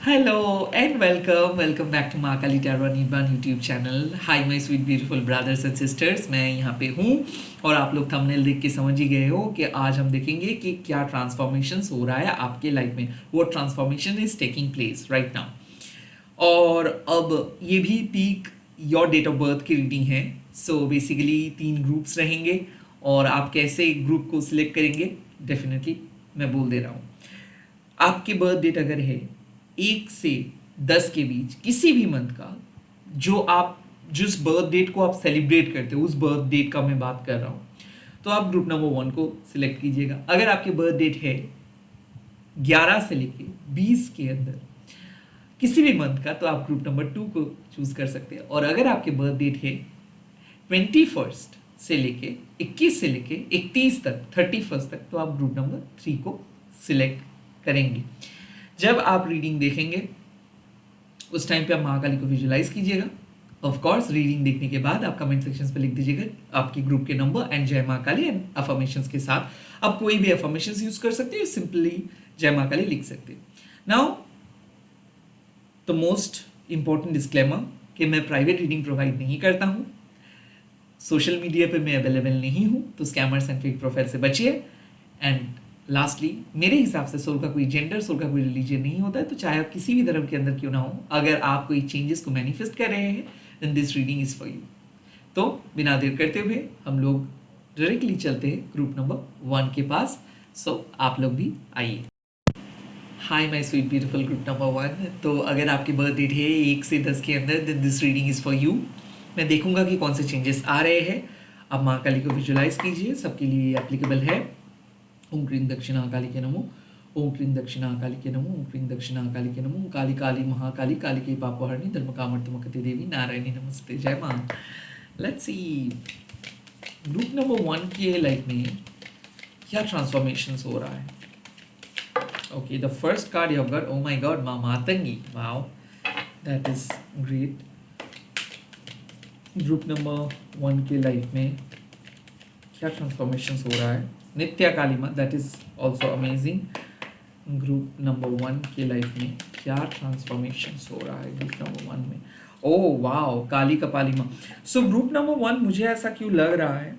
Hello and welcome back to Mahakali tarot Nirvana YouTube channel. Hi my sweet beautiful brothers and sisters, मैं यहाँ पे हूँ और आप लोग थंबनेल देख के समझ ही गए हो कि आज हम देखेंगे कि क्या ट्रांसफॉर्मेशंस हो रहा है आपके लाइफ में. वो transformation is taking place right now. और अब ये भी pick your date of birth की रीडिंग है. सो बेसिकली 3 ग्रुप्स रहेंगे और आप कैसे ग्रुप को सिलेक्ट करेंगे डेफिनेटली मैं बोल दे रहा हूँ. आपकी बर्थ डेट अगर है 1 से 10 के बीच किसी भी मंथ का, जो आप जिस बर्थ डेट को आप सेलिब्रेट करते हो उस बर्थ डेट का मैं बात कर रहा हूँ, तो आप ग्रुप नंबर 1 को सिलेक्ट कीजिएगा. अगर आपकी बर्थ डेट है 11 से लेके 20 के अंदर किसी भी मंथ का, तो आप ग्रुप नंबर 2 को चूज कर सकते हैं. और अगर आपकी बर्थ डेट है 21 से लेके 21 से लेके 31 तक 31 तक, तो आप ग्रुप नंबर 3 को सिलेक्ट करेंगे. जब आप रीडिंग देखेंगे उस टाइम पे आप महाकाली को विजुलाइज कीजिएगा. ऑफ कोर्स रीडिंग देखने के बाद आप कमेंट सेक्शंस पे लिख दीजिएगा आपके ग्रुप के नंबर एंड जय महाकाली एंड अफर्मेशंस के साथ आप कोई भी अफर्मेशंस यूज कर सकते हो, सिंपली जय महाकाली लिख सकते हैं. Now the most important disclaimer कि मैं प्राइवेट रीडिंग प्रोवाइड नहीं करता हूँ. सोशल मीडिया पे मैं अवेलेबल नहीं हूँ, तो स्कैमर्स एंड फेक प्रोफाइल से बचिए. एंड लास्टली, मेरे हिसाब से सोल का कोई जेंडर, सोल का कोई रिलीजन नहीं होता है. तो चाहे आप किसी भी धर्म के अंदर क्यों ना हो, अगर आप कोई चेंजेस को मैनिफेस्ट कर रहे हैं then this reading is for you. तो बिना देर करते हुए हम लोग डायरेक्टली चलते हैं ग्रुप नंबर 1 के पास. सो आप लोग भी आइए. हाय my sweet beautiful group number 1. तो अगर आपकी बर्थ डेट है 1 से 10 के अंदर then this reading is for you. मैं देखूंगा कि कौन से चेंजेस आ रहे हैं. आप महाकाली को विजुलाइज कीजिए, सबके लिए एप्लीकेबल है. ओम क्रीं दक्षिणाकाली के नमो, ओम क्रीं दक्षिणाकाली के नमो, ओम क्रीं दक्षिणाकाली के नमो. काली काली महाकाली काली के पापहरणी धर्म कामर्तमुक्ति देवी नारायणी नमस्ते. जय मां. लेट्स सी ग्रुप नंबर 1 की लाइफ में क्या ट्रांसफॉर्मेशंस हो रहा है. Okay, the first card you have got, oh my god, मां Matangi. Wow, that is great. Group number 1 के लाइफ में क्या ट्रांसफॉर्मेशंस हो रहा है. नित्या काली माँ, that is also amazing. Group number 1 के लाइफ में क्या ट्रांसफॉर्मेशंस हो रहा है ग्रुप नंबर 1 में. ओह वाओ, काली कपाली माँ. सो ग्रुप नंबर 1, मुझे ऐसा क्यों लग रहा है,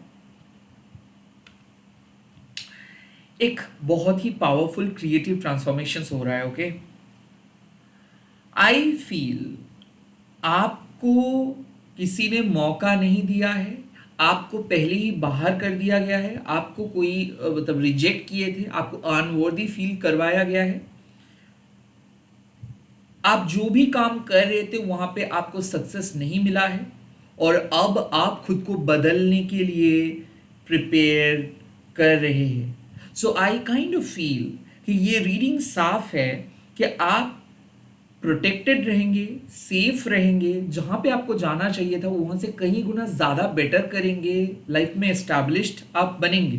एक बहुत ही पावरफुल क्रिएटिव ट्रांसफॉर्मेशंस हो रहा है. ओके, आई फील आपको किसी ने मौका नहीं दिया है, आपको पहले ही बाहर कर दिया गया है, आपको कोई मतलब रिजेक्ट किए थे, आपको अनवर्दी फील करवाया गया है. आप जो भी काम कर रहे थे वहां पे आपको सक्सेस नहीं मिला है और अब आप खुद को बदलने के लिए प्रिपेयर कर रहे हैं. सो आई काइंड ऑफ फील कि ये रीडिंग साफ है कि आप प्रोटेक्टेड रहेंगे, सेफ रहेंगे, जहां पे आपको जाना चाहिए था वहां से कहीं गुना ज्यादा बेटर करेंगे, लाइफ में एस्टैब्लिश्ड आप बनेंगे.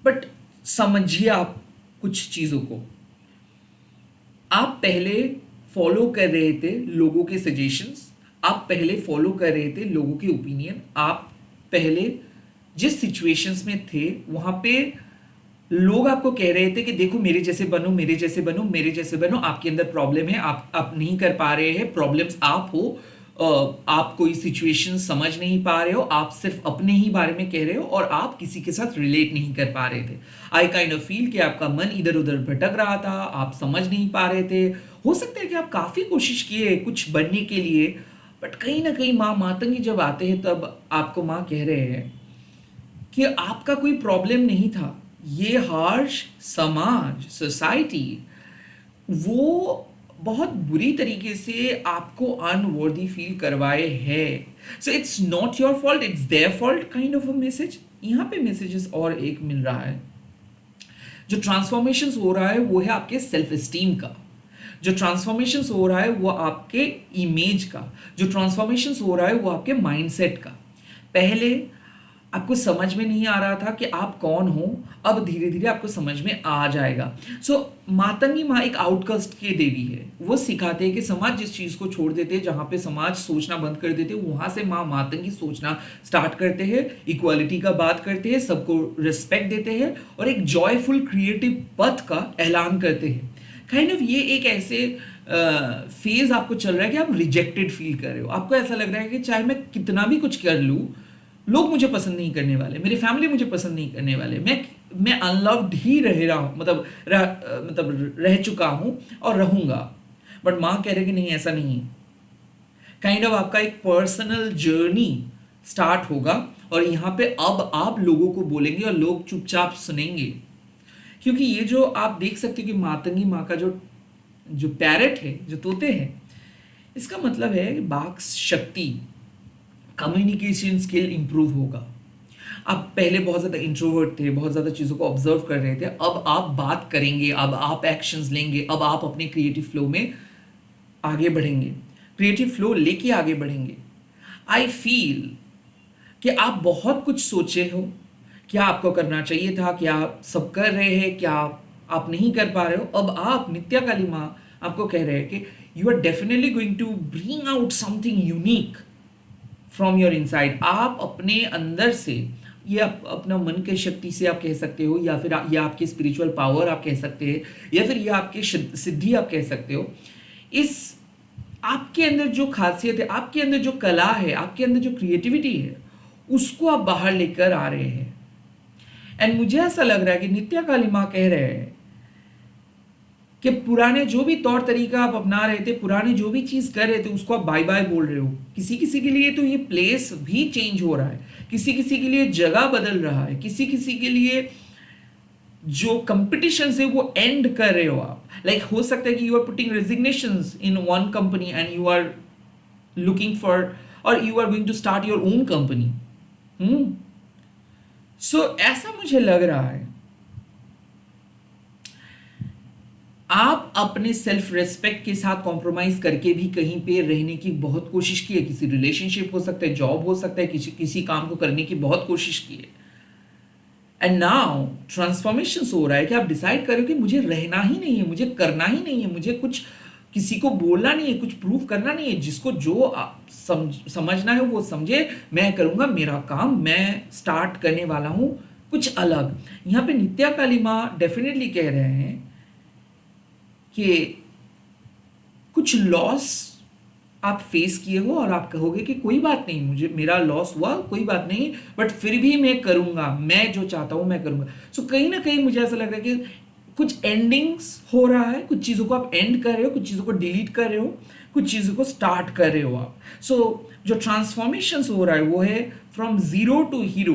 बट समझिए आप कुछ चीजों को, आप पहले फॉलो कर रहे थे लोगों के सजेशंस, आप पहले फॉलो कर रहे थे लोगों के ओपिनियन, आप पहले जिस सिचुएशंस में थे वहां पे लोग आपको कह रहे थे कि देखो मेरे जैसे बनो, मेरे जैसे बनो, मेरे जैसे बनो, आपके अंदर प्रॉब्लम है, आप नहीं कर पा रहे हैं, प्रॉब्लम्स आप हो, आप कोई सिचुएशन समझ नहीं पा रहे हो, आप सिर्फ अपने ही बारे में कह रहे हो और आप किसी के साथ रिलेट नहीं कर पा रहे थे. आई काइंड ऑफ फील कि आपका मन इधर उधर भटक रहा था, आप समझ नहीं पा रहे थे. हो सकता है कि आप काफी कोशिश किए कुछ बनने के लिए, बट कहीं ना कहीं माँ मातंगी जब आते हैं तब आपको माँ कह रहे हैं कि आपका कोई प्रॉब्लम नहीं था, ये हार्श समाज, सोसाइटी, वो बहुत बुरी तरीके से आपको अनवर्दी फील करवाए हैं. So it's not your fault, it's their fault kind of a message. यहाँ पे मैसेजेस और एक मिल रहा है. जो ट्रांसफॉर्मेशन हो रहा है वो है आपके सेल्फ एस्टीम का, जो ट्रांसफॉर्मेशन हो रहा है वो आपके इमेज का, जो ट्रांसफॉर्मेशन हो रहा है वो आपके माइंडसेट का. पहले आपको समझ में नहीं आ रहा था कि आप कौन हो, अब धीरे धीरे आपको समझ में आ जाएगा. सो मातंगी माँ एक आउटकास्ट की देवी है. वो सिखाते हैं कि समाज जिस चीज को छोड़ देते हैं, जहां पे समाज सोचना बंद कर देते हैं, वहां से माँ मातंगी सोचना स्टार्ट करते हैं, इक्वालिटी का बात करते हैं, सबको रिस्पेक्ट देते हैं और एक जॉयफुल क्रिएटिव पथ का ऐलान करते हैं. काइंड ऑफ ये एक ऐसे फेज आपको चल रहा है कि आप रिजेक्टेड फील कर रहे हो। आपको ऐसा लग रहा है कि चाहे मैं कितना भी कुछ कर लूँ, लोग मुझे पसंद नहीं करने वाले, मेरी फैमिली मुझे पसंद नहीं करने वाले, मैं अनलव्ड ही रह रहा हूँ, मतलब रह चुका हूँ और रहूँगा। बट माँ कह रहे कि नहीं, ऐसा नहीं है। काइंड ऑफ आपका एक पर्सनल जर्नी स्टार्ट होगा और यहाँ पे अब आप लोगों को बोलेंगे और लोग चुपचाप सुनेंगे। क्योंकि ये जो आप देख सकते हो कि मातंगी माँ का जो जो पैरट है, जो तोते हैं, इसका मतलब है कि वाक शक्ति, कम्युनिकेशन स्किल इंप्रूव होगा। आप पहले बहुत ज़्यादा इंट्रोवर्ट थे, बहुत ज़्यादा चीज़ों को ऑब्जर्व कर रहे थे, अब आप बात करेंगे, अब आप एक्शंस लेंगे, अब आप अपने क्रिएटिव फ्लो में आगे बढ़ेंगे, क्रिएटिव फ्लो लेके आगे बढ़ेंगे। आई फील कि आप बहुत कुछ सोचे हो, क्या आपको करना चाहिए था, क्या आप सब कर रहे हैं, क्या आप नहीं कर पा रहे हो। अब आप, नित्या काली माँ आपको कह रहे हैं कि you are definitely going to bring out something unique from your inside. आप अपने अंदर से, ये आप अपना मन की शक्ति से आप कह सकते हो, या फिर ये आपकी स्पिरिचुअल पावर आप कह सकते हैं, या फिर ये आपकी सिद्धि आप कह सकते हो। इस आपके अंदर जो खासियत है, आपके अंदर जो कला है, आपके अंदर जो क्रिएटिविटी है, उसको आप बाहर लेकर आ रहे हैं। एंड मुझे ऐसा लग रहा है कि नित्या काली माँ कह रहे हैं कि पुराने जो भी तौर तरीका आप अपना रहे थे, पुराने जो भी चीज कर रहे थे, उसको आप बाय बाय बोल रहे हो। किसी किसी के लिए तो ये प्लेस भी चेंज हो रहा है, किसी किसी के लिए जगह बदल रहा है, किसी किसी के लिए जो कंपटीशन है वो एंड कर रहे हो आप। लाइक हो सकता है कि you are putting resignations in one company and you are looking for, और you are going to start your own company. So ऐसा मुझे लग रहा है आप अपने सेल्फ रेस्पेक्ट के साथ कॉम्प्रोमाइज करके भी कहीं पे रहने की बहुत कोशिश की है। किसी रिलेशनशिप हो सकता है, जॉब हो सकता है, किसी काम को करने की बहुत कोशिश की है। एंड नाउ ट्रांसफॉर्मेशन हो रहा है कि आप डिसाइड करो कि मुझे रहना ही नहीं है, मुझे करना ही नहीं है, मुझे कुछ किसी को बोलना नहीं है, कुछ प्रूव करना नहीं है। जिसको जो समझना है वो समझे, मैं करूंगा मेरा काम, मैं स्टार्ट करने वाला हूं कुछ अलग। यहाँ पे नित्या काली माँ डेफिनेटली कह रहे हैं कि कुछ लॉस आप फेस किए हो और आप कहोगे कि कोई बात नहीं, मुझे मेरा लॉस हुआ, कोई बात नहीं, बट फिर भी मैं करूंगा, मैं जो चाहता हूं मैं करूंगा। सो कहीं ना कहीं मुझे ऐसा लग रहा है कि कुछ एंडिंग्स हो रहा है, कुछ चीज़ों को आप एंड कर रहे हो, कुछ चीज़ों को डिलीट कर रहे हो, कुछ चीज़ों को स्टार्ट कर रहे हो आप। सो जो ट्रांसफॉर्मेशन हो रहा है वो है फ्रॉम जीरो टू हीरो।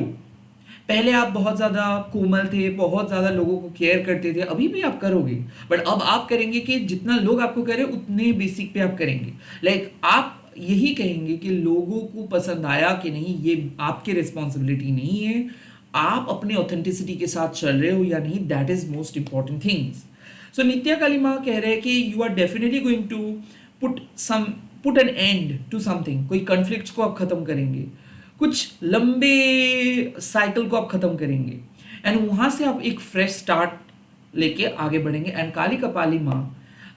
पहले आप बहुत ज़्यादा कोमल थे, बहुत ज़्यादा लोगों को केयर करते थे, अभी भी आप करोगे, बट अब आप करेंगे कि जितना लोग आपको कह रहे हैं उतने बेसिक पे आप करेंगे। लाइक आप यही कहेंगे कि लोगों को पसंद आया कि नहीं ये आपकी रिस्पॉन्सिबिलिटी नहीं है, आप अपने ऑथेंटिसिटी के साथ चल रहे हो या नहीं, that is most important things. So Nitya Kali माँ कह रहे हैं कि you are definitely going to put an end to something. कोई कॉन्फ्लिक्ट्स को आप खत्म करेंगे, कुछ लंबे साइकिल को आप खत्म करेंगे, एंड वहां से आप एक फ्रेश स्टार्ट लेके आगे बढ़ेंगे। एंड काली कपाली माँ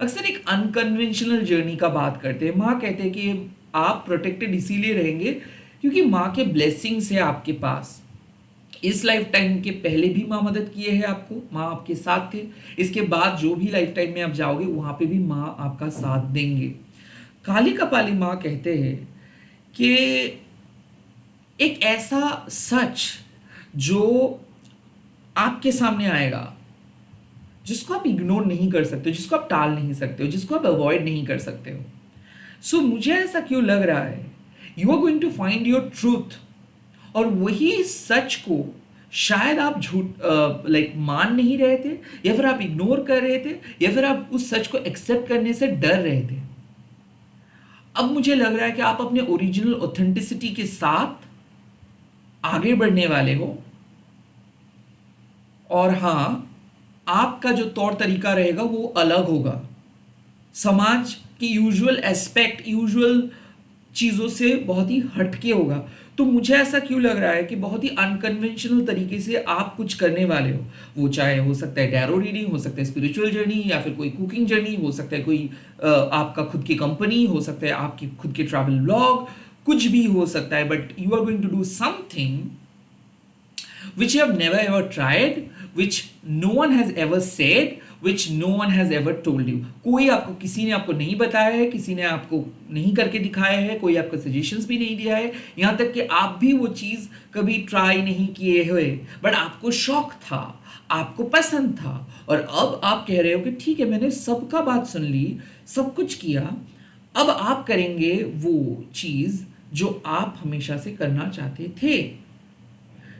अक्सर एक अनकन्वेंशनल जर्नी का बात करते हैं। माँ कहते हैं कि आप प्रोटेक्टेड इसीलिए रहेंगे क्योंकि माँ के ब्लेसिंग्स है आपके पास। इस लाइफ टाइम के पहले भी माँ मदद किए हैं आपको, माँ आपके साथ थे, इसके बाद जो भी लाइफ टाइम में आप जाओगे वहां पे भी माँ आपका साथ देंगे। काली कपाली माँ कहते हैं कि एक ऐसा सच जो आपके सामने आएगा, जिसको आप इग्नोर नहीं कर सकते, जिसको आप टाल नहीं सकते हो, जिसको आप अवॉइड नहीं कर सकते हो। सो मुझे ऐसा क्यों लग रहा है, you are going to find your truth, और वही सच को शायद आप झूठ लाइक मान नहीं रहे थे, या फिर आप इग्नोर कर रहे थे, या फिर आप उस सच को एक्सेप्ट करने से डर रहे थे। अब मुझे लग रहा है कि आप अपने ओरिजिनल ऑथेंटिसिटी के साथ आगे बढ़ने वाले हो, और हाँ, आपका जो तौर तरीका रहेगा वो अलग होगा, समाज की यूजुअल एस्पेक्ट, यूजुअल चीज़ों से बहुत ही हटके होगा। तो मुझे ऐसा क्यों लग रहा है कि बहुत ही अनकन्वेंशनल तरीके से आप कुछ करने वाले हो। वो चाहे हो सकता है टैरो रीडिंग, हो सकता है स्पिरिचुअल जर्नी, या फिर कोई कुकिंग जर्नी, हो सकता है कोई आपका खुद की कंपनी, हो सकता है आपकी खुद के ट्रैवल ब्लॉग, कुछ भी हो सकता है। But you are going to do something which you have never ever tried, which no one has ever said, which no one has ever told you. कोई आपको, किसी ने आपको नहीं बताया है, किसी ने आपको नहीं करके दिखाया है, कोई आपको सजेशंस भी नहीं दिया है, यहाँ तक कि आप भी वो चीज़ कभी ट्राई नहीं किए हुए, बट आपको शौक था, आपको पसंद था, और अब आप कह रहे हो कि ठीक है, मैंने सबका बात सुन ली, सब कुछ किया, अब आप करेंगे वो चीज़ जो आप हमेशा से करना चाहते थे।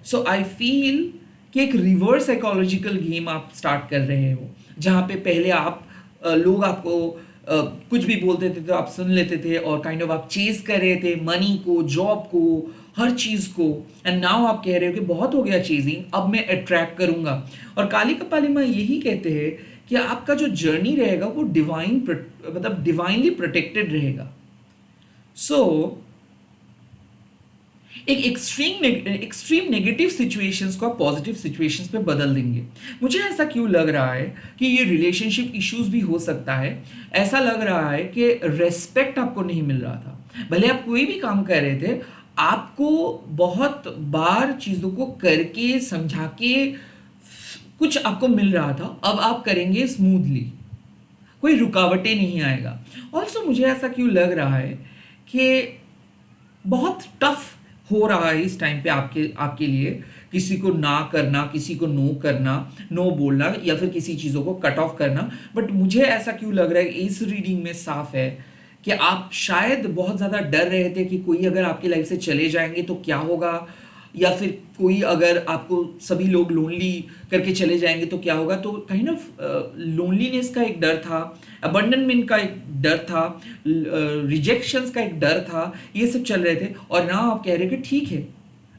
सो आई फील कि एक रिवर्स साइकोलॉजिकल गेम आप स्टार्ट कर रहे हो, जहाँ पे पहले आप लोग आपको कुछ भी बोलते थे तो आप सुन लेते थे और काइंड ऑफ आप चेज कर रहे थे मनी को, जॉब को, हर चीज़ को, एंड नाउ आप कह रहे हो कि बहुत हो गया चेजिंग, अब मैं अट्रैक्ट करूंगा। और काली कपाली माँ यही कहते हैं कि आपका जो जर्नी रहेगा वो मतलब डिवाइनली प्रोटेक्टेड रहेगा। सो एक एक्सट्रीम नेगेटिव सिचुएशंस को आप पॉजिटिव सिचुएशंस पे बदल देंगे। मुझे ऐसा क्यों लग रहा है कि ये रिलेशनशिप इश्यूज भी हो सकता है। ऐसा लग रहा है कि रेस्पेक्ट आपको नहीं मिल रहा था, भले आप कोई भी काम कर रहे थे, आपको बहुत बार चीज़ों को करके समझा के कुछ आपको मिल रहा था, अब आप करेंगे स्मूथली, कोई रुकावटें नहीं आएगा। ऑल्सो मुझे ऐसा क्यों लग रहा है कि बहुत टफ हो रहा है इस टाइम पे आपके लिए किसी को ना करना, किसी को नो करना, नो बोलना, या फिर किसी चीज़ों को कट ऑफ करना। बट मुझे ऐसा क्यों लग रहा है, इस रीडिंग में साफ है कि आप शायद बहुत ज़्यादा डर रहे थे कि कोई अगर आपकी लाइफ से चले जाएंगे तो क्या होगा, या फिर कोई अगर आपको सभी लोग लोनली करके चले जाएंगे तो क्या होगा। तो काइंड ऑफ लोनलीनेस का एक डर था, अबंडनमेंट का एक डर था, रिजेक्शंस का एक डर था, ये सब चल रहे थे। और ना आप कह रहे कि ठीक है,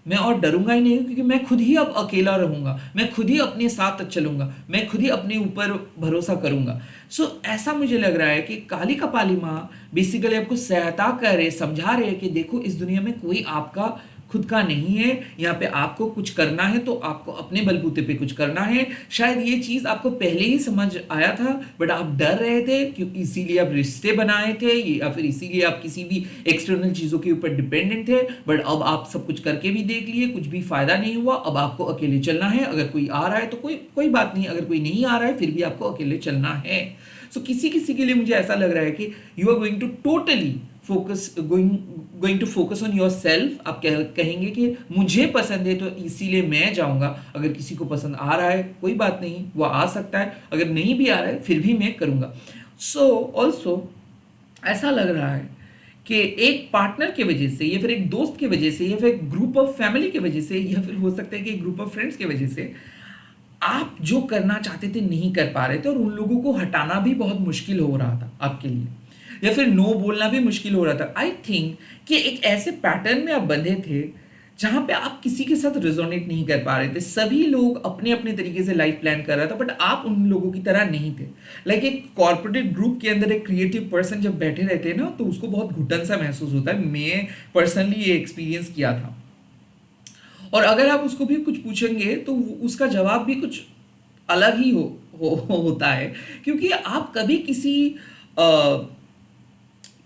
मैं और डरूंगा ही नहीं, क्योंकि मैं खुद ही अब अकेला रहूंगा, मैं खुद ही अपने साथ चलूंगा, मैं खुद ही अपने ऊपर भरोसा करूंगा। सो ऐसा मुझे लग रहा है कि काली कपाली माँ बेसिकली आपको सहायता कर रहे, समझा रहे कि देखो इस दुनिया में कोई आपका खुद का नहीं है, यहाँ पे आपको कुछ करना है तो आपको अपने बलबूते पे कुछ करना है। शायद ये चीज़ आपको पहले ही समझ आया था, बट आप डर रहे थे क्योंकि इसीलिए आप रिश्ते बनाए थे, या फिर इसीलिए आप किसी भी एक्सटर्नल चीज़ों के ऊपर डिपेंडेंट थे। बट अब आप सब कुछ करके भी देख लिए, कुछ भी फायदा नहीं हुआ, अब आपको अकेले चलना है। अगर कोई आ रहा है तो कोई बात नहीं, अगर कोई नहीं आ रहा है फिर भी आपको अकेले चलना है। सो किसी किसी के लिए मुझे ऐसा लग रहा है कि you are going to totally going to focus on yourself. आप कहेंगे कि मुझे पसंद है तो इसीलिए मैं जाऊंगा, अगर किसी को पसंद आ रहा है कोई बात नहीं, वो आ सकता है, अगर नहीं भी आ रहा है फिर भी मैं करूंगा। सो ऑल्सो ऐसा लग रहा है कि एक पार्टनर की वजह से, या फिर एक दोस्त की वजह से, या फिर एक ग्रुप ऑफ फैमिली की वजह से, या फिर हो सकता है कि एक ग्रुप ऑफ फ्रेंड्स की वजह से आप जो करना चाहते थे नहीं कर पा रहे थे, और उन लोगों को हटाना भी बहुत मुश्किल हो रहा था आपके लिए, या फिर नो बोलना भी मुश्किल हो रहा था। आई थिंक कि एक ऐसे पैटर्न में आप बंधे थे जहां पे आप किसी के साथ रिजोनेट नहीं कर पा रहे थे। सभी लोग अपने अपने तरीके से लाइफ प्लान कर रहा था, बट आप उन लोगों की तरह नहीं थे। लाइक एक कॉर्पोरेट ग्रुप के अंदर एक क्रिएटिव पर्सन जब बैठे रहते हैं ना, तो उसको बहुत घुटन सा महसूस होता है। मैं पर्सनली ये एक्सपीरियंस किया था। और अगर आप उसको भी कुछ पूछेंगे तो उसका जवाब भी कुछ अलग ही होता है, क्योंकि आप कभी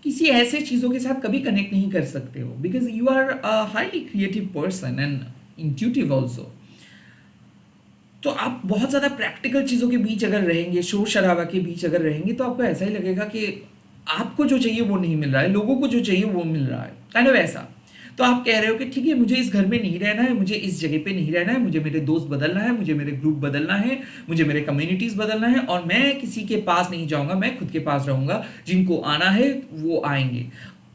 किसी ऐसे चीज़ों के साथ कभी कनेक्ट नहीं कर सकते हो, because you are a highly creative person and intuitive also. तो आप बहुत ज़्यादा प्रैक्टिकल चीज़ों के बीच अगर रहेंगे, शोर शराबा के बीच अगर रहेंगे, तो आपको ऐसा ही लगेगा कि आपको जो चाहिए वो नहीं मिल रहा है, लोगों को जो चाहिए वो मिल रहा है, काइंड ऑफ ऐसा। तो आप कह रहे हो कि ठीक है, मुझे इस घर में नहीं रहना है, मुझे इस जगह पे नहीं रहना है, मुझे मेरे दोस्त बदलना है, मुझे मेरे ग्रुप बदलना है, मुझे मेरे कम्युनिटीज़ बदलना है, और मैं किसी के पास नहीं जाऊंगा, मैं खुद के पास रहूंगा, जिनको आना है वो आएंगे।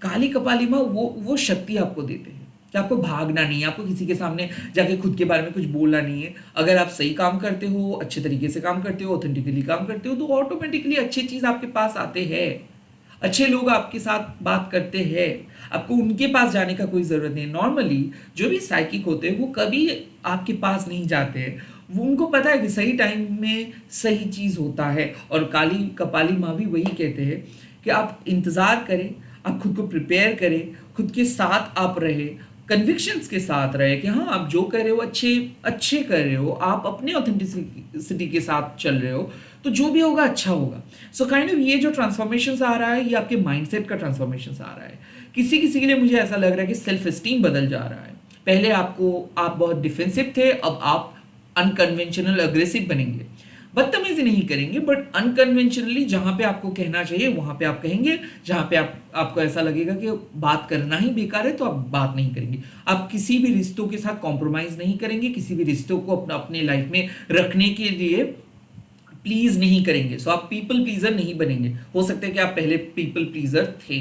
काली कपाली माँ वो शक्ति आपको देते हैं कि आपको भागना नहीं है, आपको किसी के सामने जाके खुद के बारे में कुछ बोलना नहीं है। अगर आप सही काम करते हो, अच्छे तरीके से काम करते हो, ऑथेंटिकली काम करते हो, तो ऑटोमेटिकली अच्छी चीज़ आपके पास आते हैं, अच्छे लोग आपके साथ बात करते हैं, आपको उनके पास जाने का कोई ज़रूरत नहीं। नॉर्मली जो भी साइकिक होते हैं वो कभी आपके पास नहीं जाते, वो उनको पता है कि सही टाइम में सही चीज़ होता है। और काली कपाली माँ भी वही कहते हैं कि आप इंतज़ार करें, आप खुद को प्रिपेयर करें, खुद के साथ आप रहे, कन्विक्शंस के साथ रहे कि हाँ आप जो कर रहे हो अच्छे कर रहे हो, आप अपने ऑथेंटिसिटी के साथ चल रहे हो, तो जो भी होगा अच्छा होगा। सो काइंड ऑफ ये जो ट्रांसफॉर्मेशन आ रहा है, ये आपके माइंडसेट का ट्रांसफॉर्मेशन आ रहा है। किसी किसी के लिए मुझे ऐसा लग रहा है कि सेल्फ एस्टीम बदल जा रहा है। पहले आप बहुत डिफेंसिव थे, अब आप अनकन्वेंशनल अग्रेसिव बनेंगे। बदतमीजी नहीं करेंगे, बट अनकन्वेंशनली जहां पे आपको कहना चाहिए वहां पे आप कहेंगे, जहां पे आपको ऐसा लगेगा कि बात करना ही बेकार है तो आप बात नहीं करेंगे। आप किसी भी रिश्तों के साथ कॉम्प्रोमाइज नहीं करेंगे, किसी भी रिश्तों को अपने लाइफ में रखने के लिए प्लीज नहीं करेंगे। सो आप पीपल प्लीजर नहीं बनेंगे। हो सकता है कि आप पहले पीपल प्लीजर थे।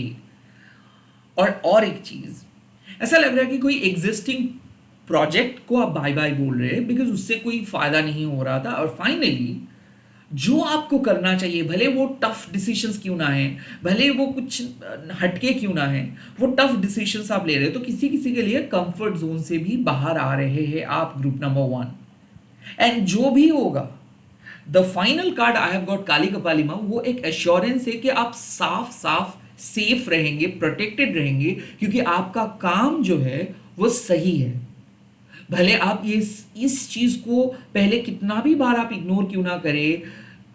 और एक चीज, ऐसा लग रहा है कि कोई एग्जिस्टिंग प्रोजेक्ट को आप बाय बाय बोल रहे हैं बिकॉज उससे कोई फायदा नहीं हो रहा था, और फाइनली जो आपको करना चाहिए, भले वो टफ डिसीजंस क्यों ना है, भले वो कुछ हटके क्यों ना है, वो टफ डिसीजंस आप ले रहे हो, तो किसी किसी के लिए कंफर्ट जोन से भी बाहर आ रहे हैं आप, ग्रुप नंबर 1। एंड जो भी होगा, the final card I have got Kali Kapali माँ, वो एक एश्योरेंस है कि आप साफ साफ सेफ रहेंगे, प्रोटेक्टेड रहेंगे, क्योंकि आपका काम जो है वो सही है। भले आप ये इस चीज को पहले कितना भी बार आप इग्नोर क्यों ना करें,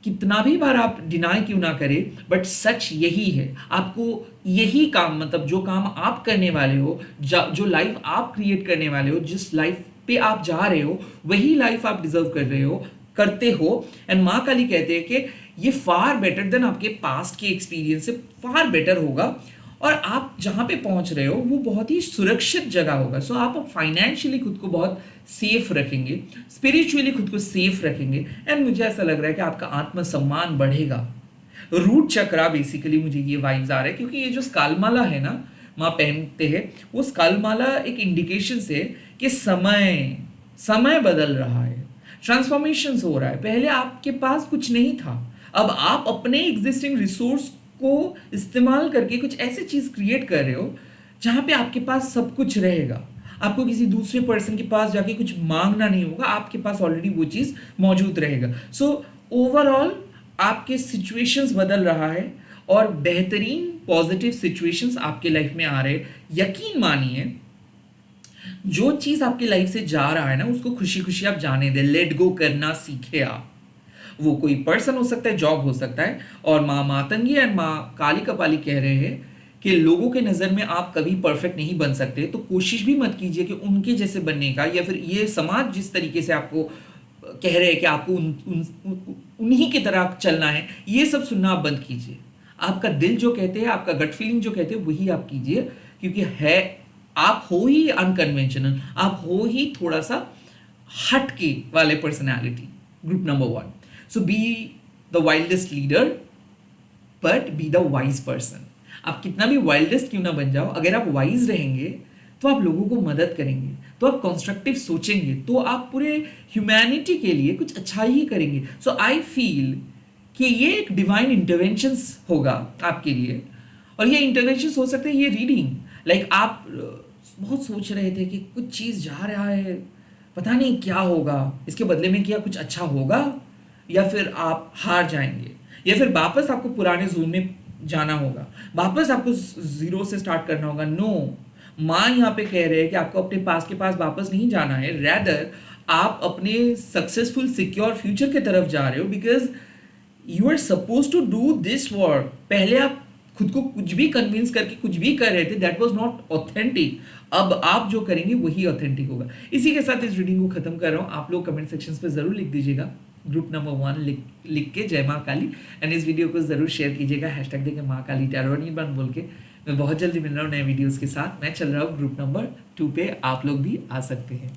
कितना भी बार आप डिनाई क्यों ना करें, बट सच यही है। आपको यही काम, मतलब जो काम आप करने वाले हो, जो लाइफ आप क्रिएट करने वाले हो, जिस लाइफ पे आप जा रहे हो, वही लाइफ आप डिजर्व कर रहे हो, करते हो। एंड माँ काली कहते हैं कि ये फार बेटर देन आपके पास्ट के एक्सपीरियंस से फार बेटर होगा, और आप जहां पे पहुंच रहे हो वो बहुत ही सुरक्षित जगह होगा। सो आप फाइनेंशियली खुद को बहुत सेफ रखेंगे, स्पिरिचुअली खुद को सेफ रखेंगे, एंड मुझे ऐसा लग रहा है कि आपका आत्मसम्मान बढ़ेगा। रूट चक्रा बेसिकली मुझे ये वाइब्स आ रहे हैं, क्योंकि ये जो स्कालमाला है ना माँ पहनते हैं, वो स्कालमाला एक इंडिकेशन है कि समय समय बदल रहा है, ट्रांसफॉर्मेशन हो रहा है। पहले आपके पास कुछ नहीं था, अब आप अपने एग्जिस्टिंग रिसोर्स को इस्तेमाल करके कुछ ऐसी चीज क्रिएट कर रहे हो जहां पे आपके पास सब कुछ रहेगा। आपको किसी दूसरे पर्सन के पास जाके कुछ मांगना नहीं होगा, आपके पास ऑलरेडी वो चीज मौजूद रहेगा। सो ओवरऑल आपके सिचुएशंस बदल रहा है, और बेहतरीन पॉजिटिव सिचुएशंस आपके लाइफ में आ रहे हैं। यकीन मानिए, जो चीज आपकी लाइफ से जा रहा है ना, उसको खुशी खुशी आप जाने दे, लेट गो करना सीखे आप। वो कोई पर्सन हो सकता है, जॉब हो सकता है, और माँ मातंगी एंड माँ काली कपाली कह रहे हैं कि लोगों के नज़र में आप कभी परफेक्ट नहीं बन सकते, तो कोशिश भी मत कीजिए कि उनके जैसे बनने का, या फिर ये समाज जिस तरीके से आपको कह रहे हैं कि आपको उन्हीं की तरह चलना है, ये सब सुनना आप बंद कीजिए। आपका दिल जो कहते हैं, आपका गट फीलिंग जो कहते हैं, वही आप कीजिए, क्योंकि है आप हो ही अनकन्वेंशनल, आप हो ही थोड़ा सा हटके वाले personality, group number 1। So be the wildest leader, but be the wise person. आप कितना भी वाइल्डेस्ट क्यों ना बन जाओ, अगर आप वाइज रहेंगे तो आप लोगों को मदद करेंगे, तो आप कंस्ट्रक्टिव सोचेंगे, तो आप पूरे ह्यूमैनिटी के लिए कुछ अच्छा ही करेंगे। सो आई फील कि ये एक डिवाइन इंटरवेंशन होगा आपके लिए, और ये इंटरवेंशन हो सकते हैं, ये रीडिंग, लाइक आप बहुत सोच रहे थे कि कुछ चीज़ जा रहा है, पता नहीं क्या होगा, इसके बदले में क्या कुछ अच्छा होगा, या फिर आप हार जाएंगे, या फिर वापस आपको पुराने जोन में जाना होगा, वापस आपको जीरो से स्टार्ट करना होगा। नो, माँ यहाँ पे कह रहे हैं कि आपको अपने पास के पास वापस नहीं जाना है, रैदर आप अपने सक्सेसफुल सिक्योर फ्यूचर की तरफ जा रहे हो, because you are suppose to do this work. पहले आप खुद को कुछ भी कन्विंस करके कुछ भी कर रहे थे, दैट वाज नॉट ऑथेंटिक। अब आप जो करेंगे वही ऑथेंटिक होगा। इसी के साथ इस रीडिंग को खत्म कर रहा हूँ। आप लोग कमेंट सेक्शंस पे जरूर लिख दीजिएगा ग्रुप नंबर 1 लिख के जय माँ काली, एंड इस वीडियो को जरूर शेयर कीजिएगा, हैशटैग देके माँ काली टैरो निर्बाण बोल के। मैं बहुत जल्दी मिल रहा हूँ नए वीडियोस के साथ। मैं चल रहा हूँ ग्रुप नंबर 2 पे, आप लोग भी आ सकते हैं।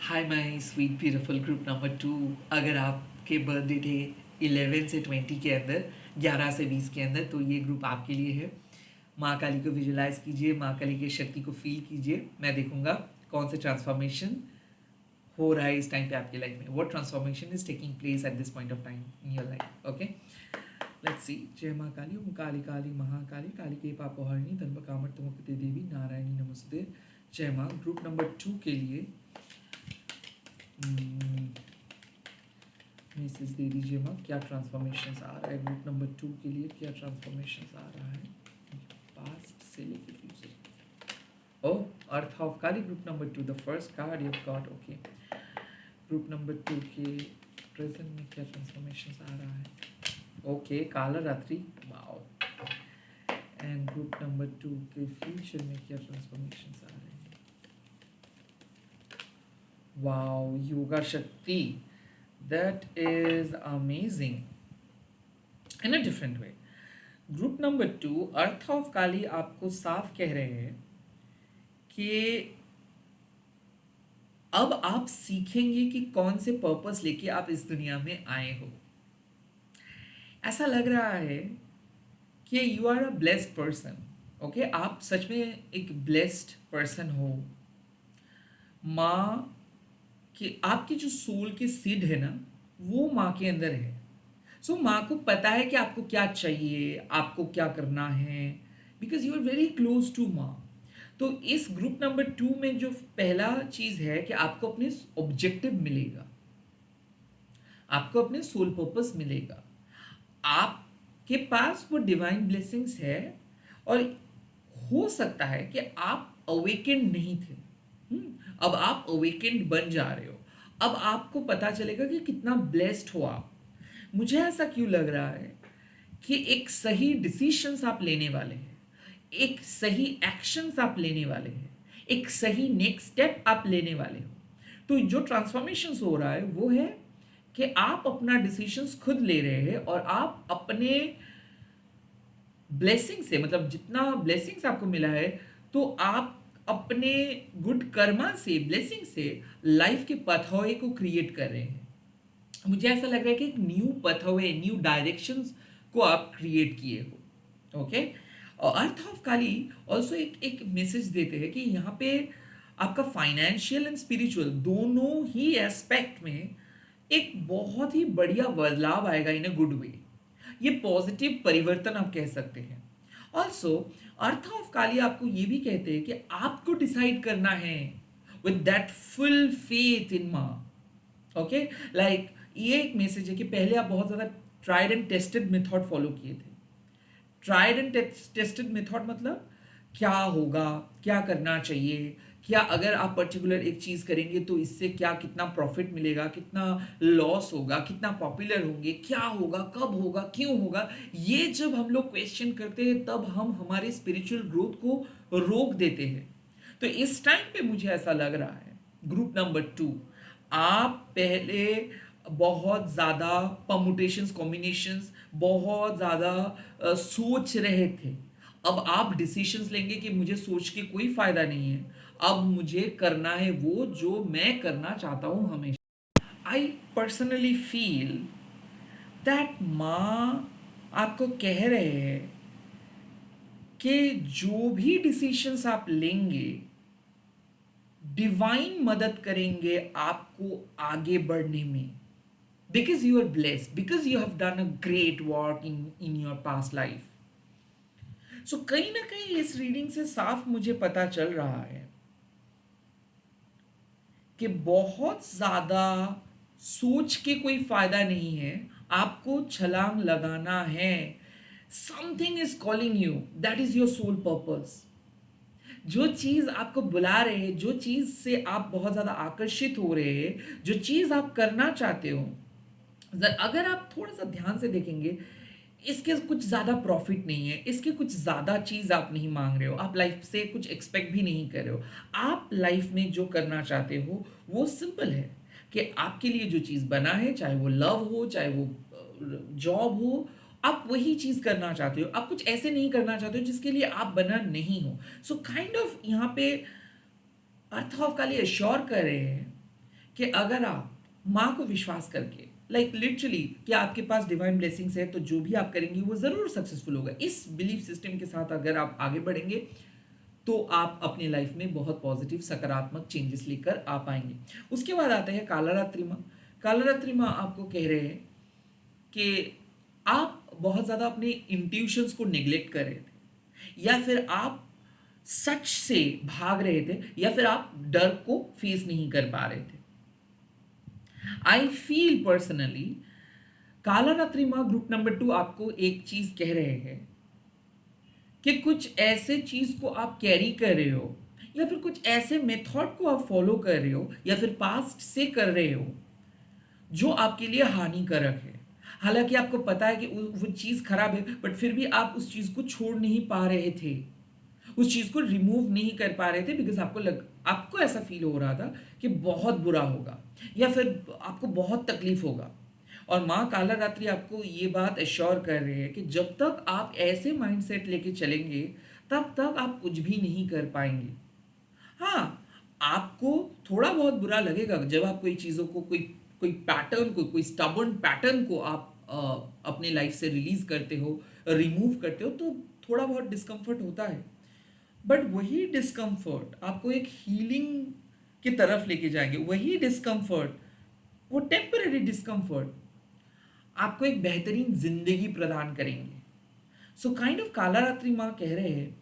हाय my sweet beautiful group number 2, अगर आपके बर्थडे थे 11 से 20 के अंदर, 11 से 20 के अंदर, तो ये ग्रुप आपके लिए है। माँ काली को विजुलाइज कीजिए, माँ काली की शक्ति को फील कीजिए। मैं देखूंगा कौन से ट्रांसफॉर्मेशन हो रहा है इस टाइम पे आपकी लाइफ में, what transformation is taking place at this point of time in your life. Okay, let's see. जय माँ काली, ओम काली काली महाकाली, काली के पापोहरिणी, धर्म कामर तमुक्ति देवी, नारायणी नमस्ते। जय माँ। ग्रुप नंबर 2 के लिए मैसेज दे दीजिए माँ, क्या ट्रांसफॉर्मेशन आ रहा है ग्रुप नंबर 2 के लिए, क्या ट्रांसफॉर्मेशन आ रहा है पास्ट से लेकर future. Oh, earth of Kali, group number 2, the first card you got. Okay, group number 2 के प्रेजेंट में क्या ट्रांसफॉर्मेशन आ रहा है। ओके, काला रात्रि, वाओ। एंड ग्रुप नंबर 2 के फ्यूचर में क्या ट्रांसफॉर्मेशन आ रहे हैं। Wow, Yoga Shakti, that is amazing in a different way. Group number two, earth of Kali आपको साफ कह रहे हैं कि अब आप सीखेंगे कि कौन से पर्पस लेके आप इस दुनिया में आए हो। ऐसा लग रहा है कि you are a blessed person. Okay, आप सच में एक ब्लेस्ड पर्सन हो। माँ कि आपकी जो सोल की सीड है ना, वो माँ के अंदर है। सो माँ को पता है कि आपको क्या चाहिए, आपको क्या करना है, because you are very close to माँ। तो इस ग्रुप नंबर टू में जो पहला चीज़ है कि आपको अपने ऑब्जेक्टिव मिलेगा, आपको अपने सोल पर्पस मिलेगा, आपके पास वो डिवाइन ब्लेसिंग्स है। और हो सकता है कि आप अवेकेंड नहीं थे, अब आप अवेकेंड बन जा रहे हो। अब आपको पता चलेगा कि कितना ब्लेस्ड हो आप। मुझे ऐसा क्यों लग रहा है कि एक सही डिसीशंस आप लेने वाले हैं, एक सही एक्शंस आप लेने वाले हैं, एक सही नेक्स्ट स्टेप आप लेने वाले हो। तो जो ट्रांसफॉर्मेशन हो रहा है वो है कि आप अपना डिसीजंस खुद ले रहे हैं और आप अपने ब्लेसिंग से, मतलब जितना ब्लेसिंग्स आपको मिला है, तो आप अपने गुड कर्मा से, ब्लेसिंग से लाइफ के पथवे को क्रिएट कर रहे हैं। मुझे ऐसा लग रहा है कि एक न्यू पथवे, न्यू डायरेक्शंस को आप क्रिएट किए हो। ओके, और अर्थ ऑफ काली ऑल्सो एक एक मैसेज देते हैं कि यहाँ पे आपका फाइनेंशियल एंड स्पिरिचुअल दोनों ही एस्पेक्ट में एक बहुत ही बढ़िया बदलाव आएगा इन अ गुड वे। ये पॉजिटिव परिवर्तन आप कह सकते हैं। ऑल्सो अर्थ ऑफ काली आपको ये भी कहते हैं कि आपको डिसाइड करना है with that full faith in माँ। ओके, लाइक ये एक मैसेज है कि पहले आप बहुत ज़्यादा tried and tested method follow किए थे। ट्राइड एंड टेस्टेड मेथड मतलब क्या होगा, क्या करना चाहिए, क्या अगर आप पर्टिकुलर एक चीज़ करेंगे तो इससे क्या, कितना प्रॉफिट मिलेगा, कितना लॉस होगा, कितना पॉपुलर होंगे, क्या होगा, कब होगा, क्यों होगा। ये जब हम लोग क्वेश्चन करते हैं तब हम हमारे स्पिरिचुअल ग्रोथ को रोक देते हैं। तो इस टाइम पे मुझे ऐसा लग रहा है ग्रुप नंबर टू, आप पहले बहुत ज़्यादा परमुटेशंस, कॉम्बिनेशंस, बहुत ज़्यादा सोच रहे थे। अब आप डिसीशंस लेंगे कि मुझे सोच के कोई फ़ायदा नहीं है, अब मुझे करना है वो जो मैं करना चाहता हूँ हमेशा। आई पर्सनली फील दैट माँ आपको कह रहे हैं कि जो भी डिसीशंस आप लेंगे, डिवाइन मदद करेंगे आपको आगे बढ़ने में, because you are blessed, because you have done a great work in your past life. So कहीं ना कहीं इस रीडिंग से साफ मुझे पता चल रहा है कि बहुत ज़्यादा सोच के कोई फ़ायदा नहीं है, आपको छलांग लगाना है। Something is calling you, that is your soul purpose. जो चीज़ आपको बुला रहे हैं, जो चीज़ से आप बहुत ज़्यादा आकर्षित हो रहे हैं, जो चीज़ आप करना चाहते हो, अगर आप थोड़ा सा ध्यान से देखेंगे, इसके कुछ ज़्यादा प्रॉफिट नहीं है, इसके कुछ ज़्यादा चीज़ आप नहीं मांग रहे हो, आप लाइफ से कुछ एक्सपेक्ट भी नहीं कर रहे हो। आप लाइफ में जो करना चाहते हो वो सिंपल है कि आपके लिए जो चीज़ बना है, चाहे वो लव हो, चाहे वो जॉब हो, आप वही चीज़ करना चाहते हो। आप कुछ ऐसे नहीं करना चाहते हो जिसके लिए आप बना नहीं हो। सो काइंड ऑफ यहाँ पे अर्थ ऑफ का लिए श्योर कर रहे हैं कि अगर आप माँ को विश्वास करके, लाइक लिटरली कि आपके पास डिवाइन ब्लेसिंग्स है, तो जो भी आप करेंगे वो ज़रूर सक्सेसफुल होगा। इस बिलीफ सिस्टम के साथ अगर आप आगे बढ़ेंगे तो आप अपनी लाइफ में बहुत पॉजिटिव, सकारात्मक चेंजेस लेकर आ पाएंगे। उसके बाद आता है कालारात्रि माँ। कालारात्रि माँ आपको कह रहे हैं कि आप बहुत ज़्यादा अपने इंट्यूशंस को निगलेक्ट कर रहे थे, या फिर आप सच से भाग रहे थे, या फिर आप डर को फेस नहीं कर पा रहे थे। आई फील पर्सनली कालारात्रि माँ ग्रुप नंबर टू आपको एक चीज कह रहे हैं कि कुछ ऐसे चीज को आप कैरी कर रहे हो, या फिर कुछ ऐसे मेथड को आप फॉलो कर रहे हो, या फिर पास्ट से कर रहे हो जो आपके लिए हानिकारक है। हालांकि आपको पता है कि वो चीज खराब है, बट फिर भी आप उस चीज को छोड़ नहीं पा रहे थे, उस चीज को रिमूव नहीं कर पा रहे थे, बिकॉज आपको ऐसा फील हो रहा था कि बहुत बुरा होगा। या फिर आपको बहुत तकलीफ होगा। और माँ काला रात्रि आपको ये बात एश्योर कर रहे हैं कि जब तक आप ऐसे माइंडसेट लेके चलेंगे, तब तक आप कुछ भी नहीं कर पाएंगे। हाँ, आपको थोड़ा बहुत बुरा लगेगा जब आप कोई चीज़ों को कोई कोई पैटर्न को कोई स्टबर्न पैटर्न को आप अपने लाइफ से रिलीज करते हो, रिमूव करते हो, तो थोड़ा बहुत डिस्कम्फर्ट होता है। बट वही डिस्कम्फर्ट आपको एक हीलिंग की तरफ लेके जाएंगे। वही डिस्कम्फर्ट, वो टेम्पररी डिस्कम्फर्ट आपको एक बेहतरीन जिंदगी प्रदान करेंगे। सो काइंड ऑफ काला रात्रि माँ कह रहे हैं,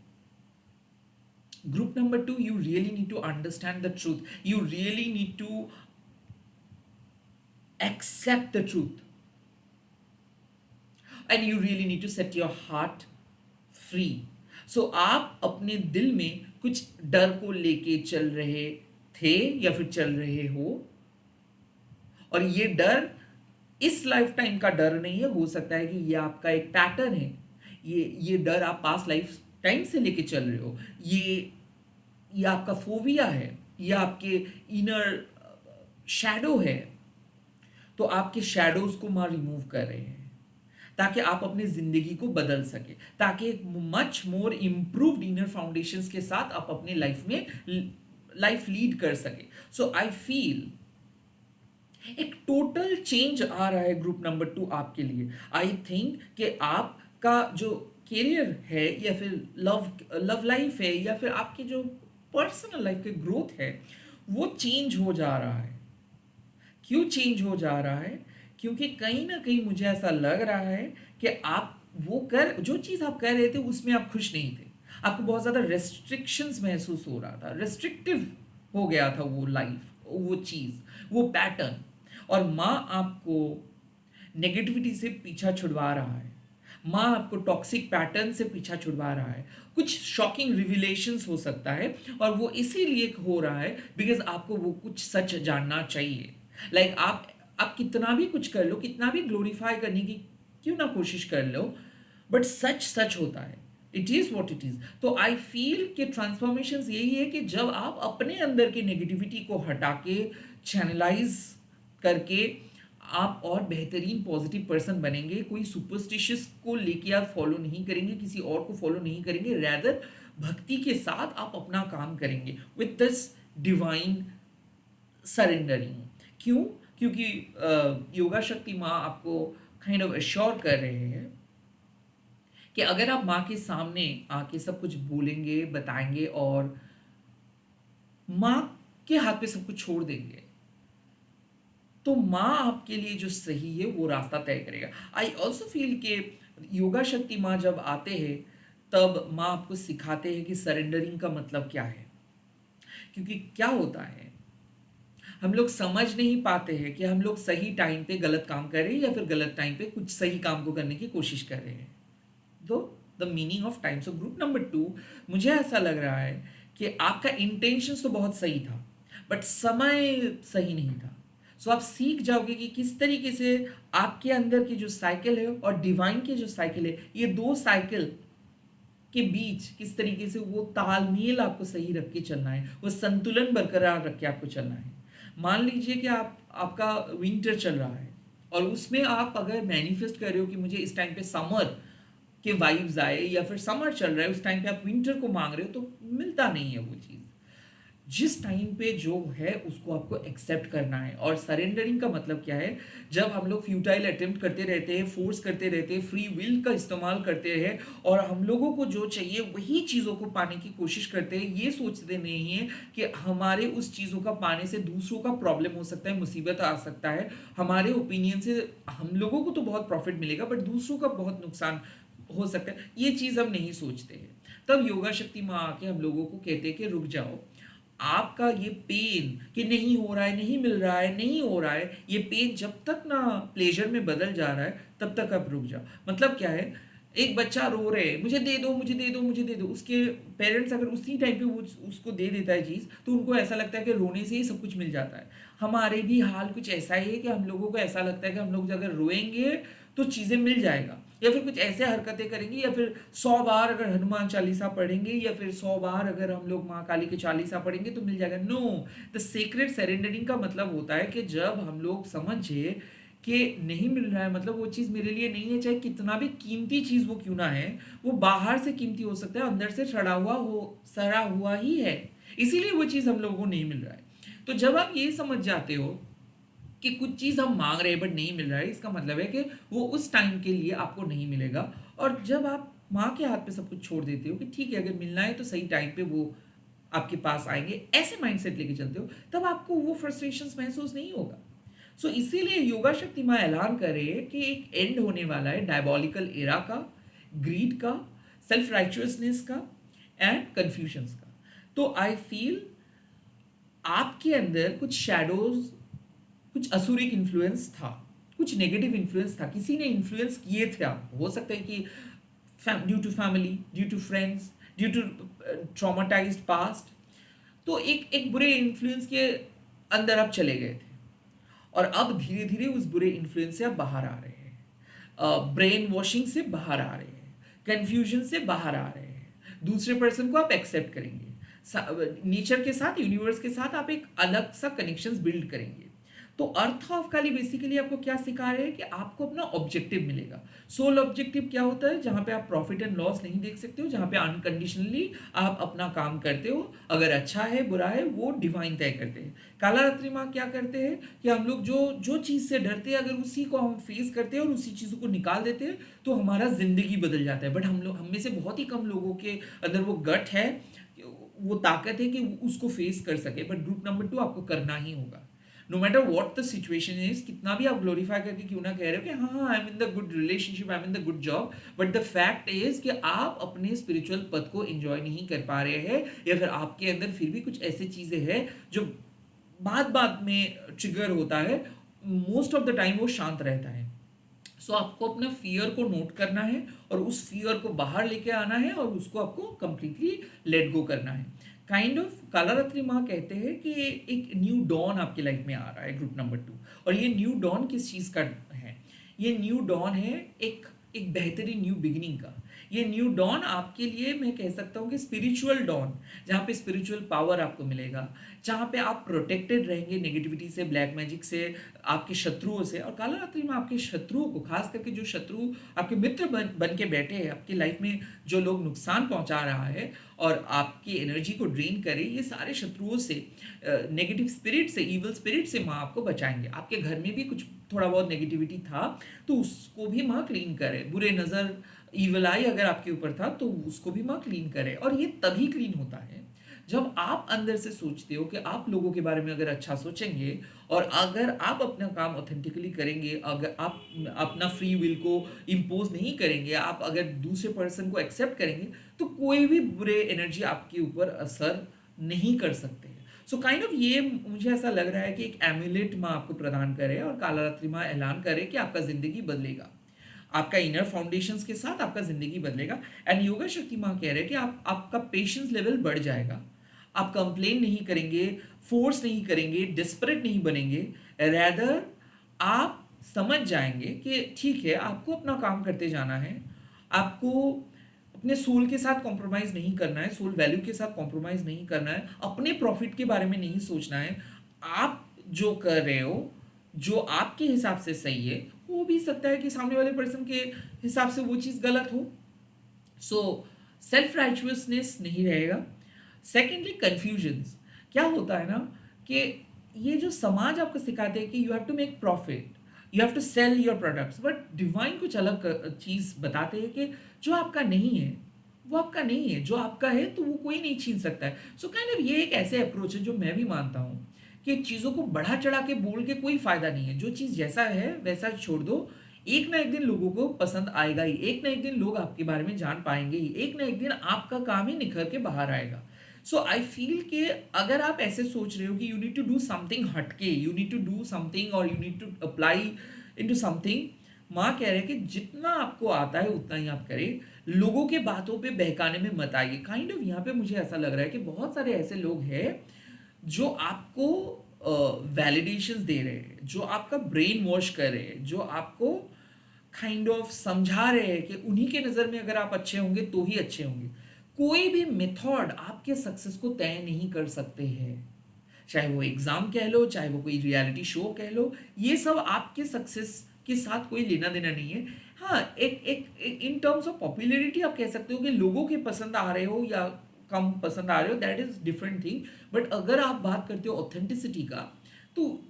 group number 2, you really need to understand the truth, you really need to accept the truth, and you really need to set your heart free. So आप अपने दिल में कुछ डर को लेके चल रहे थे या फिर चल रहे हो, और ये डर इस लाइफ टाइम का डर नहीं है। हो सकता है कि ये आपका एक पैटर्न है, ये डर आप पास्ट लाइफ टाइम से लेके चल रहे हो। ये आपका फोबिया है, ये आपके इनर शैडो है। तो आपके शैडोज को मां रिमूव कर रहे हैं ताकि आप अपनी जिंदगी को बदल सके, ताकि एक much more improved inner foundations के साथ आप अपने लाइफ में लाइफ लीड कर सके। सो आई फील एक टोटल चेंज आ रहा है ग्रुप नंबर 2 आपके लिए। आई थिंक कि आपका जो करियर है या फिर लव लाइफ है या फिर आपकी जो पर्सनल लाइफ की ग्रोथ है, वो चेंज हो जा रहा है। क्यों चेंज हो जा रहा है? क्योंकि कहीं ना कहीं मुझे ऐसा लग रहा है कि आप जो चीज़ आप कर रहे थे उसमें आप खुश नहीं थे। आपको बहुत ज़्यादा रेस्ट्रिक्शंस महसूस हो रहा था, रेस्ट्रिक्टिव हो गया था वो लाइफ, वो चीज़, वो पैटर्न। और माँ आपको नेगेटिविटी से पीछा छुड़वा रहा है, माँ आपको टॉक्सिक पैटर्न से पीछा छुड़वा रहा है। कुछ शॉकिंग रिविलेशंस हो सकता है, और वो इसीलिए हो रहा है बिकॉज आपको वो कुछ सच जानना चाहिए। लाइक आप कितना भी कुछ कर लो, कितना भी ग्लोरीफाई करने की क्यों ना कोशिश कर लो, बट सच सच होता है। It is what it is. तो आई फील कि ट्रांसफॉर्मेशन यही है कि जब आप अपने अंदर की नेगेटिविटी को हटा के चैनलाइज करके आप और बेहतरीन पॉजिटिव पर्सन बनेंगे। कोई सुपरस्टिशियस को लेके आप फॉलो नहीं करेंगे, किसी और को फॉलो नहीं करेंगे, रैदर भक्ति के साथ आप अपना काम करेंगे विथ दिस डिवाइन सरेंडरिंग। क्यों? क्योंकि योगा शक्ति माँ आपको काइंड ऑफ एश्योर कर रहे हैं कि अगर आप माँ के सामने आके सब कुछ बोलेंगे, बताएंगे और माँ के हाथ पे सब कुछ छोड़ देंगे, तो माँ आपके लिए जो सही है वो रास्ता तय करेगा। आई ऑल्सो फील कि योगा शक्ति माँ जब आते हैं तब माँ आपको सिखाते हैं कि सरेंडरिंग का मतलब क्या है। क्योंकि क्या होता है, हम लोग समझ नहीं पाते हैं कि हम लोग सही टाइम पे गलत काम कर रहे हैं या फिर गलत टाइम पे कुछ सही काम को करने की कोशिश कर रहे हैं। तो the meaning of time. So group number 2, मुझे ऐसा लग रहा है कि आपका इंटेंशन तो बहुत सही था, बट समय सही नहीं था। सो आप सीख जाओगे कि किस तरीके से आपके अंदर की जो साइकिल है और डिवाइन की जो साइकिल है, ये दो साइकिल के बीच किस तरीके से वो तालमेल आपको सही रख के चलना है, वो संतुलन बरकरार रख के आपको चलना है। मान लीजिए कि आपका विंटर चल रहा है और उसमें आप अगर मैनिफेस्ट कर रहे हो कि मुझे इस टाइम पे समर के वाइब्स आए, या फिर समर चल रहा है उस टाइम पे आप विंटर को मांग रहे हो, तो मिलता नहीं है वो चीज़। जिस टाइम पे जो है उसको आपको एक्सेप्ट करना है। और सरेंडरिंग का मतलब क्या है? जब हम लोग फ्यूटाइल अटेम्प्ट करते रहते हैं, फोर्स करते रहते हैं, फ्री विल का इस्तेमाल करते हैं और हम लोगों को जो चाहिए वही चीज़ों को पाने की कोशिश करते हैं, ये सोचते नहीं है कि हमारे उस चीज़ों का पाने से दूसरों का प्रॉब्लम हो सकता है, मुसीबत आ सकता है। हमारे ओपिनियन से हम लोगों को तो बहुत प्रॉफिट मिलेगा बट दूसरों का बहुत नुकसान हो सकता है, ये चीज़ हम नहीं सोचते हैं। तब योगा शक्ति माँ आके हम लोगों को कहते हैं कि रुक जाओ, आपका ये पेन कि नहीं हो रहा है, नहीं मिल रहा है, नहीं हो रहा है, ये पेन जब तक ना प्लेजर में बदल जा रहा है तब तक आप रुक जाओ। मतलब क्या है, एक बच्चा रो रहे है, मुझे दे दो, मुझे दे दो, मुझे दे दो, उसके पेरेंट्स अगर उसी टाइम पे वो उसको दे देता है चीज़, तो उनको ऐसा लगता है कि रोने से ही सब कुछ मिल जाता है। हमारे भी हाल कुछ ऐसा ही है कि हम लोगों को ऐसा लगता है कि हम लोग अगर रोएंगे तो चीज़ें मिल जाएगा। या फिर कुछ ऐसे हरकतें करेंगे, या फिर 100 बार अगर हनुमान चालीसा पढ़ेंगे, या फिर 100 बार अगर हम लोग माँ काली के चालीसा पढ़ेंगे तो मिल जाएगा। नो, द सीक्रेट सरेंडरिंग का मतलब होता है कि जब हम लोग समझे कि नहीं मिल रहा है, मतलब वो चीज़ मेरे लिए नहीं है, चाहे कितना भी कीमती चीज़ वो क्यों ना है, वो बाहर से कीमती हो सकता है, अंदर से सड़ा हुआ ही है, इसीलिए वो चीज़ हम लोगों को नहीं मिल रहा है। तो जब आप ये समझ जाते हो कि कुछ चीज़ हम मांग रहे हैं बट नहीं मिल रहा है, इसका मतलब है कि वो उस टाइम के लिए आपको नहीं मिलेगा। और जब आप माँ के हाथ पे सब कुछ छोड़ देते हो कि ठीक है, अगर मिलना है तो सही टाइम पे वो आपके पास आएंगे, ऐसे माइंडसेट लेके चलते हो, तब आपको वो फ्रस्ट्रेशंस महसूस नहीं होगा। सो इसीलिए योगा शक्ति माँ ऐलान करे कि एक एंड होने वाला है डायबॉलिकल एरा का, ग्रीड का, सेल्फ राइचुअसनेस का एंड कन्फ्यूजन्स का। तो आई फील आपके अंदर कुछ शैडोज, कुछ असुरिक इन्फ्लुएंस था, कुछ नेगेटिव इन्फ्लुएंस था, किसी ने इन्फ्लुएंस किए थे आप, हो सकता है कि due to family, due to friends, due to traumatized past. तो एक एक बुरे इन्फ्लुएंस के अंदर आप चले गए थे, और अब धीरे धीरे उस बुरे इन्फ्लुएंस से आप बाहर आ रहे हैं, ब्रेन वॉशिंग से बाहर आ रहे हैं, कन्फ्यूजन से बाहर आ रहे हैं, दूसरे पर्सन को आप एक्सेप्ट करेंगे, नेचर के साथ, यूनिवर्स के साथ आप एक अलग सा कनेक्शंस बिल्ड करेंगे। तो अर्थ ऑफ काली बेसिकली आपको क्या सिखा रहे हैं कि आपको अपना ऑब्जेक्टिव मिलेगा। सोल ऑब्जेक्टिव क्या होता है? जहां पे आप प्रॉफिट एंड लॉस नहीं देख सकते हो, जहां पे अनकंडीशनली आप अपना काम करते हो, अगर अच्छा है बुरा है वो डिवाइन तय करते हैं। काला रात्रि माँ क्या करते हैं कि हम लोग जो जो चीज़ से डरते हैं, अगर उसी को हम फेस करते हैं और उसी चीज़ों को निकाल देते हैं तो हमारा जिंदगी बदल जाता है। बट हम में से बहुत ही कम लोगों के अंदर वो गट है, वो ताकत है कि उसको फेस कर सके। बट ग्रुप नंबर 2 आपको करना ही होगा, no matter what the situation is. कितना भी आप ग्लोरीफाई करके क्यों ना कह रहे हो कि हाँ हाँ I am in the good relationship, I am in the good job, but the fact is कि आप अपने स्पिरिचुअल पथ को एंजॉय नहीं कर पा रहे हैं, या फिर आपके अंदर फिर भी कुछ ऐसी चीजें हैं जो बात बात में ट्रिगर होता है, मोस्ट ऑफ द टाइम वो शांत रहता है। सो आपको अपना फियर को नोट करना है और उस फियर को बाहर लेके आना है और उसको आपको कंप्लीटली लेट गो करना है। काइंड ऑफ कालारात्रि माँ कहते हैं कि एक न्यू डॉन आपकी लाइफ में आ रहा है, ग्रुप नंबर 2। और ये न्यू डॉन किस चीज़ का है? ये न्यू डॉन है एक एक बेहतरीन न्यू बिगिनिंग का। ये न्यू डॉन आपके लिए मैं कह सकता हूँ कि स्पिरिचुअल डॉन, जहाँ पे स्पिरिचुअल पावर आपको मिलेगा, जहाँ पे आप प्रोटेक्टेड रहेंगे नेगेटिविटी से, ब्लैक मैजिक से, आपके शत्रुओं से। और काला रात्रि में आपके शत्रुओं को, खास करके जो शत्रु आपके मित्र बन के बैठे हैं आपकी लाइफ में, जो लोग नुकसान पहुंचा रहा है और आपकी एनर्जी को ड्रेन करे, ये सारे शत्रुओं से, नेगेटिव स्पिरिट से, इवल स्पिरिट से माँ आपको बचाएंगे। आपके घर में भी कुछ थोड़ा बहुत नेगेटिविटी था तो उसको भी माँ क्लीन करे, बुरे नज़र, ईवल आई अगर आपके ऊपर था तो उसको भी माँ क्लीन करे। और ये तभी क्लीन होता है जब आप अंदर से सोचते हो कि आप लोगों के बारे में अगर अच्छा सोचेंगे, और अगर आप अपना काम ऑथेंटिकली करेंगे, अगर आप अपना फ्री विल को इम्पोज नहीं करेंगे, आप अगर दूसरे पर्सन को एक्सेप्ट करेंगे, तो कोई भी बुरे एनर्जी आपके ऊपर असर नहीं कर सकते। सो काइंड ऑफ ये मुझे ऐसा लग रहा है कि एक एम्यूलेट माँ आपको प्रदान करे और काला रात्रि माँ ऐलान करे कि आपका जिंदगी बदलेगा, आपका इनर फाउंडेशंस के साथ आपका जिंदगी बदलेगा। एंड योगा शक्ति माँ कह रहे हैं कि आपका पेशेंस लेवल बढ़ जाएगा, आप कंप्लेन नहीं करेंगे, फोर्स नहीं करेंगे, डिस्परेट नहीं बनेंगे, रैदर आप समझ जाएंगे कि ठीक है, आपको अपना काम करते जाना है, आपको अपने सोल के साथ कॉम्प्रोमाइज़ नहीं करना है, सोल वैल्यू के साथ कॉम्प्रोमाइज़ नहीं करना है, अपने प्रॉफिट के बारे में नहीं सोचना है। आप जो कर रहे हो, जो आपके हिसाब से सही है, हो भी सकता है कि सामने वाले पर्सन के हिसाब से वो चीज़ गलत हो। सो सेल्फ राइचुअसनेस नहीं रहेगा। Secondly confusions. क्या होता है ना कि ये जो समाज आपको सिखाते हैं कि you have to make profit, you have to sell your products, but divine कुछ अलग चीज़ बताते हैं कि जो आपका नहीं है वो आपका नहीं है, जो आपका है तो वो कोई नहीं छीन सकता है। सो काइंड ऑफ ये एक ऐसे अप्रोच है जो मैं भी मानता हूँ कि चीज़ों को बढ़ा चढ़ा के बोल के कोई फ़ायदा नहीं है। जो चीज़ जैसा है वैसा छोड़ दो, एक ना एक दिन लोगों को पसंद आएगा ही, एक ना एक दिन लोग आपके बारे में जान पाएंगे ही, एक ना एक दिन आपका काम ही निखर के बाहर आएगा। सो आई फील कि अगर आप ऐसे सोच रहे हो कि you need to do something हटके, you need to do something और you need to apply into something, माँ कह रहे हैं कि जितना आपको आता है उतना ही आप करें, लोगों के बातों पे बहकाने में मत आइए। काइंड ऑफ यहाँ पे मुझे ऐसा लग रहा है कि बहुत सारे ऐसे लोग हैं जो आपको वैलिडेशंस दे रहे हैं, जो आपका ब्रेन वॉश कर रहे हैं, जो आपको काइंड ऑफ समझा रहे हैं कि उन्हीं के नज़र में अगर आप अच्छे होंगे तो ही अच्छे होंगे। कोई भी मेथड आपके सक्सेस को तय नहीं कर सकते हैं, चाहे वो एग्जाम कह लो, चाहे वो कोई रियलिटी शो कह लो, ये सब आपके सक्सेस के साथ कोई लेना देना नहीं है। हाँ, एक इन टर्म्स ऑफ पॉपुलैरिटी आप कह सकते हो कि लोगों के पसंद आ रहे हो या कम पसंद आ रहे हो, that is different thing. But अगर आप बात करते हो ऑथेंटिसिटी का, तो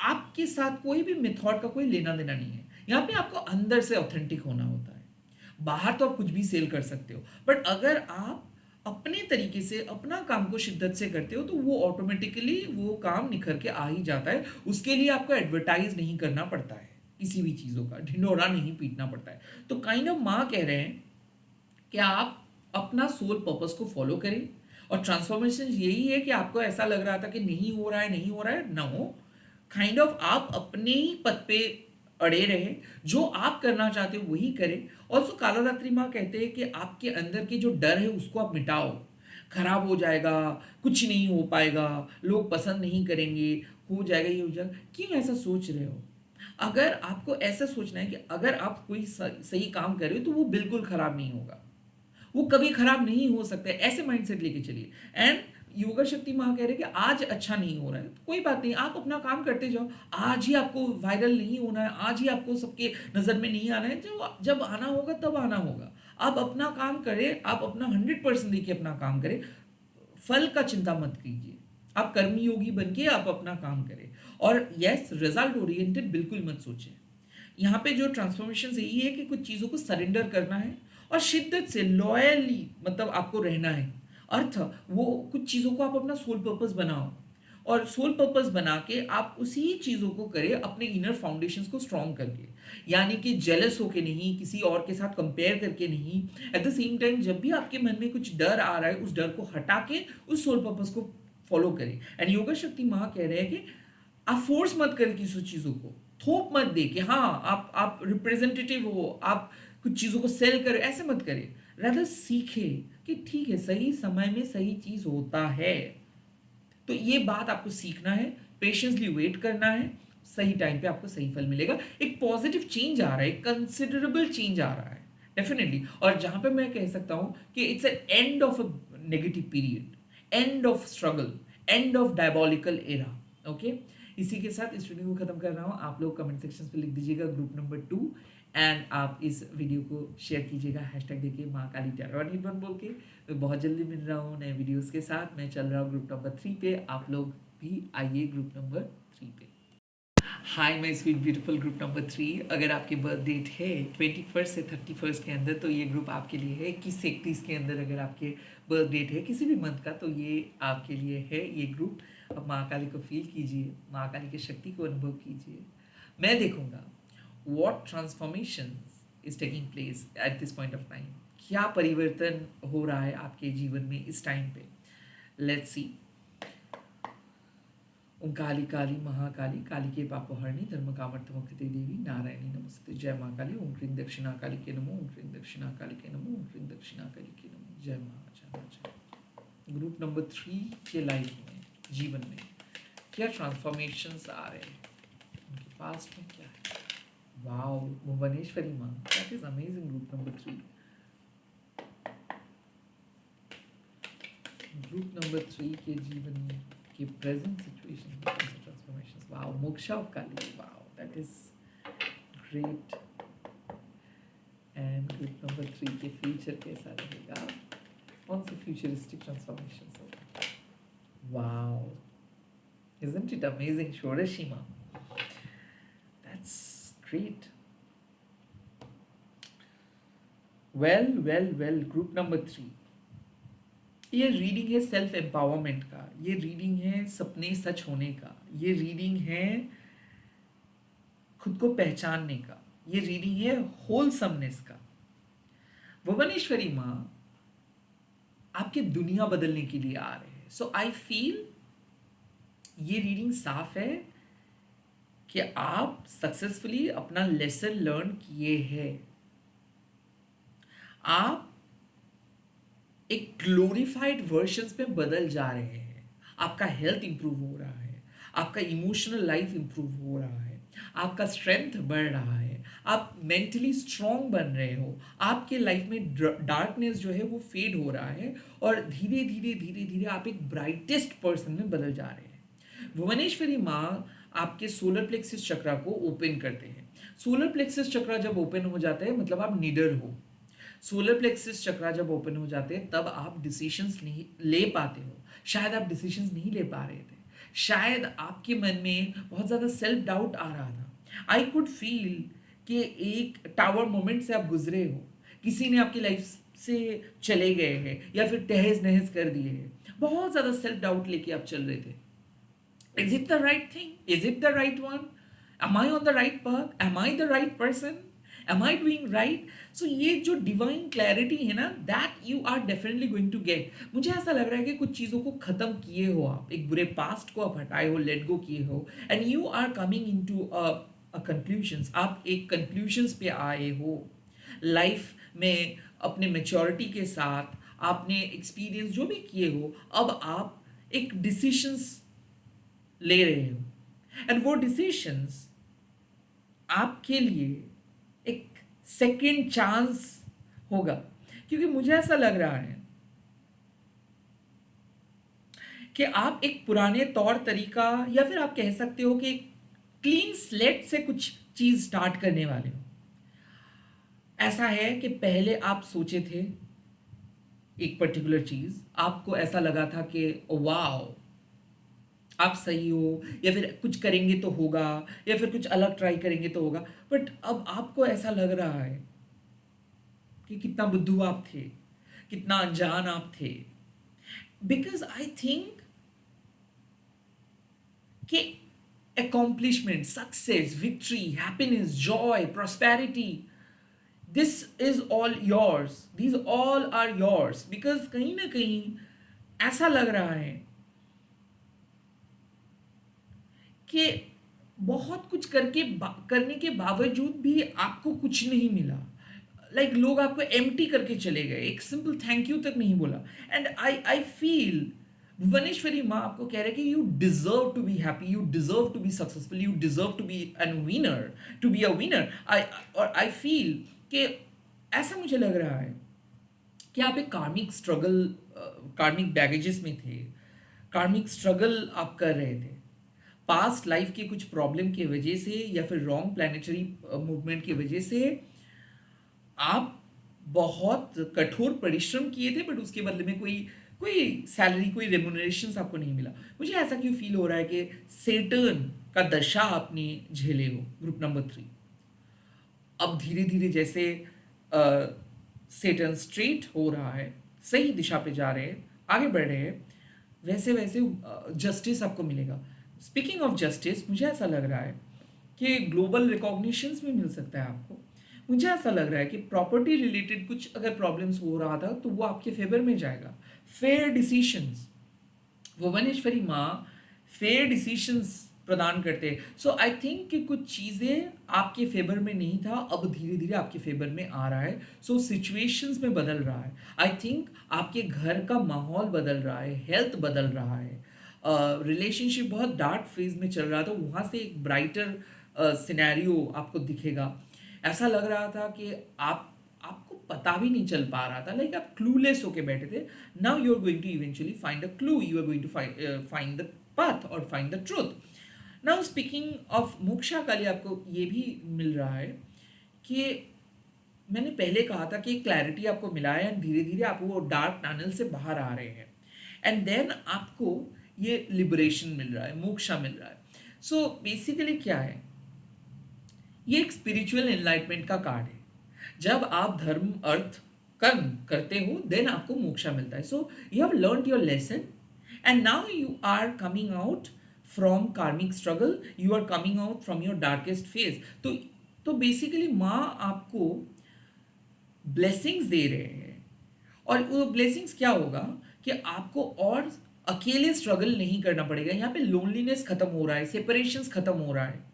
आपके साथ कोई भी मेथड का कोई लेना देना नहीं है। यहाँ पे आपको अंदर से ऑथेंटिक होना होता है। बाहर तो आप कुछ भी सेल कर सकते हो, बट अगर आप अपने तरीके से अपना काम को शिद्दत से करते हो तो वो ऑटोमेटिकली वो काम निखर के आ ही जाता है। उसके लिए आपको एडवर्टाइज नहीं करना पड़ता है, किसी भी चीज़ों का ढिंढोरा नहीं पीटना पड़ता है। तो काइंड ऑफ माँ कह रहे हैं कि आप अपना सोल पर्पस को फॉलो करें, और ट्रांसफॉर्मेशन यही है कि आपको ऐसा लग रहा था कि नहीं हो रहा है, नहीं हो रहा है, नो, काइंड ऑफ आप अपने ही पद पे अड़े रहे, जो आप करना चाहते हो वही करें। और सो काला रात्रि माँ कहते हैं कि आपके अंदर के जो डर है उसको आप मिटाओ। खराब हो जाएगा, कुछ नहीं हो पाएगा, लोग पसंद नहीं करेंगे, हो जाएगा, ये हो जाएगा, क्यों ऐसा सोच रहे हो? अगर आपको ऐसा सोचना है कि अगर आप कोई सही काम कर रहे हो तो वो बिल्कुल खराब नहीं होगा, वो कभी खराब नहीं हो सकते, ऐसे माइंडसेट लेके चलिए। एंड योगा शक्ति माँ कह रहे हैं कि आज अच्छा नहीं हो रहा है तो कोई बात नहीं, आप अपना काम करते जाओ। आज ही आपको वायरल नहीं होना है, आज ही आपको सबके नज़र में नहीं आना है, जो जब आना होगा तब आना होगा। आप अपना काम करें, आप अपना 100% देखिए, अपना काम करें, फल का चिंता मत कीजिए। आप कर्मी योगी बन के आप अपना काम करें, और यस, रिजल्ट ओरिएंटेड बिल्कुल मत सोचें। यहाँ पे जो ट्रांसफॉर्मेशन यही है कि कुछ चीज़ों को सरेंडर करना है और शिद्दत से लॉयली, मतलब आपको रहना है। अर्थ, वो कुछ चीज़ों को आप अपना सोल पर्पस बनाओ, और सोल पर्पस बना के आप उसी चीज़ों को करें अपने इनर फाउंडेशंस को स्ट्रॉन्ग करके, यानी कि जेलस होके नहीं, किसी और के साथ कंपेयर करके नहीं। एट द सेम टाइम जब भी आपके मन में कुछ डर आ रहा है, उस डर को हटा के उस सोल पर्पस को फॉलो करें। एंड योगा शक्ति माँ कह रहे हैं कि आप फोर्स मत करें किसी चीज़ों को, थोप मत दे कि हाँ आप रिप्रेजेंटेटिव हो, आप कुछ चीज़ों को सेल करें, ऐसे मत करें। रादर सीखे कि ठीक है, सही समय में सही चीज़ होता है। तो ये बात आपको सीखना है, पेशेंसली वेट करना है, सही टाइम पे आपको सही फल मिलेगा। एक पॉजिटिव चेंज आ रहा है, कंसिडरेबल चेंज आ रहा है डेफिनेटली। और जहां पे मैं कह सकता हूं कि it's an end of a negative period, end of struggle, end of diabolical era. Okay, इसी के साथ इस वीडियो को खत्म कर रहा हूँ। आप लोग कमेंट सेक्शन पे लिख दीजिएगा ग्रुप नंबर 2, एंड आप इस वीडियो को शेयर कीजिएगा हैशटैग देखिए माँ काली टैरो निर्बन बोल के। मैं बहुत जल्दी मिल रहा हूँ नए वीडियोस के साथ। मैं चल रहा हूँ ग्रुप नंबर 3 पे, आप लोग भी आइए ग्रुप नंबर 3 पे। हाय my sweet beautiful group number 3, अगर आपकी बर्थ डेट है 21 से 31 के अंदर तो ये ग्रुप आपके लिए है। 21 से 31 के अंदर अगर आपके बर्थ डेट है किसी भी मंथ का तो ये आपके लिए है ये ग्रुप। अब माँ काली को फील कीजिए, माँ काली की शक्ति को अनुभव कीजिए। मैं देखूंगा what transformation is taking place at this point of time, क्या परिवर्तन हो रहा है आपके जीवन में इस टाइम पे। Let's see. ओम काली काली महाकाली, काली के पापहरणी, धर्म कामर्थमुक्ति देवी, नारायणी नमस्ते। जय माँ काली। ओम क्रीं दक्षिणा काली के नमो, ओम क्रीं दक्षिणा काली के नमो, ओम क्रीं दक्षिणा काली के नमो। जय माँ, जय माँ, जय। ग्रुप नंबर 3 के लाइफ में, जीवन में क्या ट्रांसफॉर्मेशंस आ रहे हैं, उनके पास्ट में क्या है। वाओ, भुवनेश्वरी माँ, that is amazing. Group number 3, group number 3 के जीवन में के प्रेजेंट सिचुएशन में transformations. Wow, moksha of Kali, wow, that is great. And group number 3 के फ्यूचर कैसा रहेगा, कौन से फ्यूचरिस्टिक ट्रांसफॉर्मेशंस होगा। वाओ, isn't it amazing, षोडशी माँ, that's great. well, group number 3, ये रीडिंग है सेल्फ एम्पावरमेंट का, ये रीडिंग है सपने सच होने का, ये रीडिंग है खुद को पहचानने का, ये रीडिंग है होलसमनेस का। भुवनेश्वरी माँ आपके दुनिया बदलने के लिए आ रहे हैं। सो आई फील ये रीडिंग साफ है कि आप सक्सेसफुली अपना लेसन लर्न किए हैं। आप एक ग्लोरीफाइड वर्जन्स में बदल जा रहे हैं। आपका हेल्थ इंप्रूव हो रहा है, आपका इमोशनल लाइफ इंप्रूव हो रहा है, आपका स्ट्रेंथ बढ़ रहा है, आप मेंटली स्ट्रांग बन रहे हो, आपके लाइफ में डार्कनेस जो है वो फेड हो रहा है और धीरे धीरे धीरे धीरे आप एक ब्राइटेस्ट पर्सन में बदल जा रहे हैं। भुवनेश्वरी माँ आपके सोलर प्लेक्सिस चक्रा को ओपन करते हैं। सोलर प्लेक्सिस चक्रा जब ओपन हो जाता है मतलब आप निडर हो। सोलर प्लेक्सिस चक्रा जब ओपन हो जाते हैं तब आप डिसीशंस नहीं ले पाते हो। शायद आप डिसीशंस नहीं ले पा रहे थे, शायद आपके मन में बहुत ज़्यादा सेल्फ डाउट आ रहा था। आई कुड फील कि एक टावर मोमेंट से आप गुजरे हो, किसी ने आपकी लाइफ से चले गए हैं या फिर तहस नहस कर दिए हैं, बहुत ज़्यादा सेल्फ डाउट लेके आप चल रहे थे। Is it the right thing? Is it the right one? Am I on the right path? Am I the right person? Am I doing right? So ये जो डिवाइन क्लैरिटी है ना, that you are definitely going to get। मुझे ऐसा लग रहा है कि कुछ चीज़ों को ख़त्म किए हो आप, एक बुरे पास्ट को आप हटाए हो, लेट गो किए हो, and you are coming in to conclusions. आप एक कंक्लूशंस पे आए हो लाइफ में, अपने मेच्योरिटी के साथ आपने एक्सपीरियंस जो भी किए हो, अब आप एक डिसीशंस ले रहे हो एंड वो डिसीशंस आपके लिए एक सेकेंड चांस होगा। क्योंकि मुझे ऐसा लग रहा है कि आप एक पुराने तौर तरीका या फिर आप कह सकते हो कि क्लीन स्लेट से कुछ चीज स्टार्ट करने वाले हो। ऐसा है कि पहले आप सोचे थे एक पर्टिकुलर चीज, आपको ऐसा लगा था कि वाओ आप सही हो, या फिर कुछ करेंगे तो होगा, या फिर कुछ अलग ट्राई करेंगे तो होगा, बट अब आपको ऐसा लग रहा है कि कितना बुद्धू आप थे, कितना अनजान आप थे। बिकॉज आई थिंक कि accomplishment, success, victory, happiness, joy, prosperity, this is all yours, these all are yours, because कहीं ना कहीं ऐसा लग रहा है कि बहुत कुछ करने के बावजूद भी आपको कुछ नहीं मिला। लाइक लोग आपको एम्प्टी करके चले गए, एक सिंपल थैंक यू तक नहीं बोला। एंड आई फील भुवनेश्वरी माँ आपको कह रहे हैं कि you deserve to be happy, you deserve to be successful, you deserve to be an winner, to be a winner. I feel कि ऐसा मुझे लग रहा है कि आप एक कार्मिक स्ट्रगल, कार्मिक बैगेजेस में थे, कार्मिक स्ट्रगल आप कर रहे थे पास्ट लाइफ की कुछ प्रॉब्लम की वजह से या फिर रॉन्ग प्लानिटरी मूवमेंट की वजह से। आप बहुत कठोर परिश्रम किए थे बट उसके बदले में कोई कोई सैलरी, कोई रेम्युनरेशन आपको नहीं मिला। मुझे ऐसा क्यों फील हो रहा है कि सेटर्न का दशा आपने झेले हो, ग्रुप नंबर 3। अब धीरे धीरे जैसे सेटर्न स्ट्रेट हो रहा है, सही दिशा पे जा रहे हैं, आगे बढ़ रहे हैं, वैसे वैसे जस्टिस आपको मिलेगा। स्पीकिंग ऑफ जस्टिस, मुझे ऐसा लग रहा है कि ग्लोबल रिकॉग्निशंस भी मिल सकता है आपको। मुझे ऐसा लग रहा है कि प्रॉपर्टी रिलेटेड कुछ अगर प्रॉब्लम्स हो रहा था तो वो आपके फेवर में जाएगा। फेयर डिसीशंस, भुवनेश्वरी माँ फेयर डिसीशंस प्रदान करते हैं। सो आई थिंक कि कुछ चीज़ें आपके फेवर में नहीं था, अब धीरे धीरे आपके फेवर में आ रहा है। सो सिचुएशंस में बदल रहा है। आई थिंक आपके घर का माहौल बदल रहा है, हेल्थ बदल रहा है, रिलेशनशिप बहुत डार्क फेज में चल रहा था, वहाँ से एक ब्राइटर सिनेरियो आपको दिखेगा। ऐसा लग रहा था कि आपको पता भी नहीं चल पा रहा था, लाइक आप क्लूलेस होके बैठे थे। Now you are going to eventually find the clue, you are going to find the path और find the truth. Now speaking of Moksha Kali, आपको ये भी मिल रहा है कि मैंने पहले कहा था कि क्लैरिटी आपको मिला है एंड धीरे धीरे आप वो डार्क टनल से बाहर आ रहे हैं एंड देन आपको ये लिबरेशन मिल रहा है, मोक्षा मिल रहा है। सो बेसिकली क्या है, ये एक स्पिरिचुअल एनलाइटमेंट का कार्ड है। जब आप धर्म अर्थ कर्म करते हो देन आपको मोक्षा मिलता है। So you have learned your lesson and now you are coming out from karmic struggle, you are coming out from your darkest phase. तो बेसिकली माँ आपको ब्लेसिंग्स दे रहे हैं और वो ब्लेसिंग्स क्या होगा कि आपको और अकेले स्ट्रगल नहीं करना पड़ेगा। यहाँ पे लोनलीनेस खत्म हो रहा है, सेपरेशंस खत्म हो रहा है,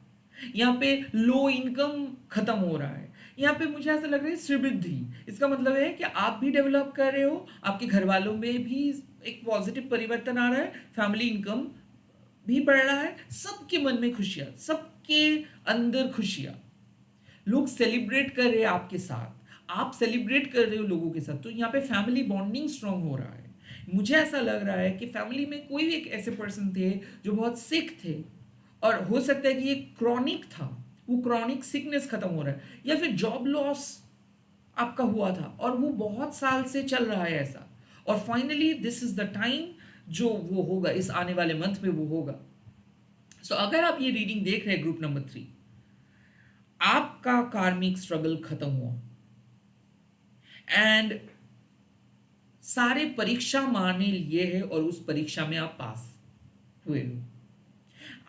यहाँ पे लो इनकम खत्म हो रहा है, यहाँ पे मुझे ऐसा लग रहा है समृद्धि। इसका मतलब है कि आप भी डेवलप कर रहे हो, आपके घर वालों में भी एक पॉजिटिव परिवर्तन आ रहा है, फैमिली इनकम भी बढ़ रहा है, सबके मन में खुशियाँ, सब आपके अंदर खुशियां, लोग सेलिब्रेट कर रहे हैं आपके साथ, आप सेलिब्रेट कर रहे हो लोगों के साथ, तो यहाँ पे फैमिली बॉन्डिंग स्ट्रांग हो रहा है। मुझे ऐसा लग रहा है कि फैमिली में कोई भी एक ऐसे पर्सन थे जो बहुत सिक थे, और हो सकता है कि ये क्रॉनिक था, वो क्रॉनिक सिकनेस खत्म हो रहा है, या फिर जॉब लॉस आपका हुआ था और वो बहुत साल से चल रहा है ऐसा, और finally this is the time जो वो होगा, इस आने वाले मंथ में वो होगा। सो अगर आप ये रीडिंग देख रहे हैं ग्रुप नंबर 3, आपका कार्मिक स्ट्रगल खत्म हुआ एंड सारे परीक्षा माने लिए है और उस परीक्षा में आप पास हुए हो।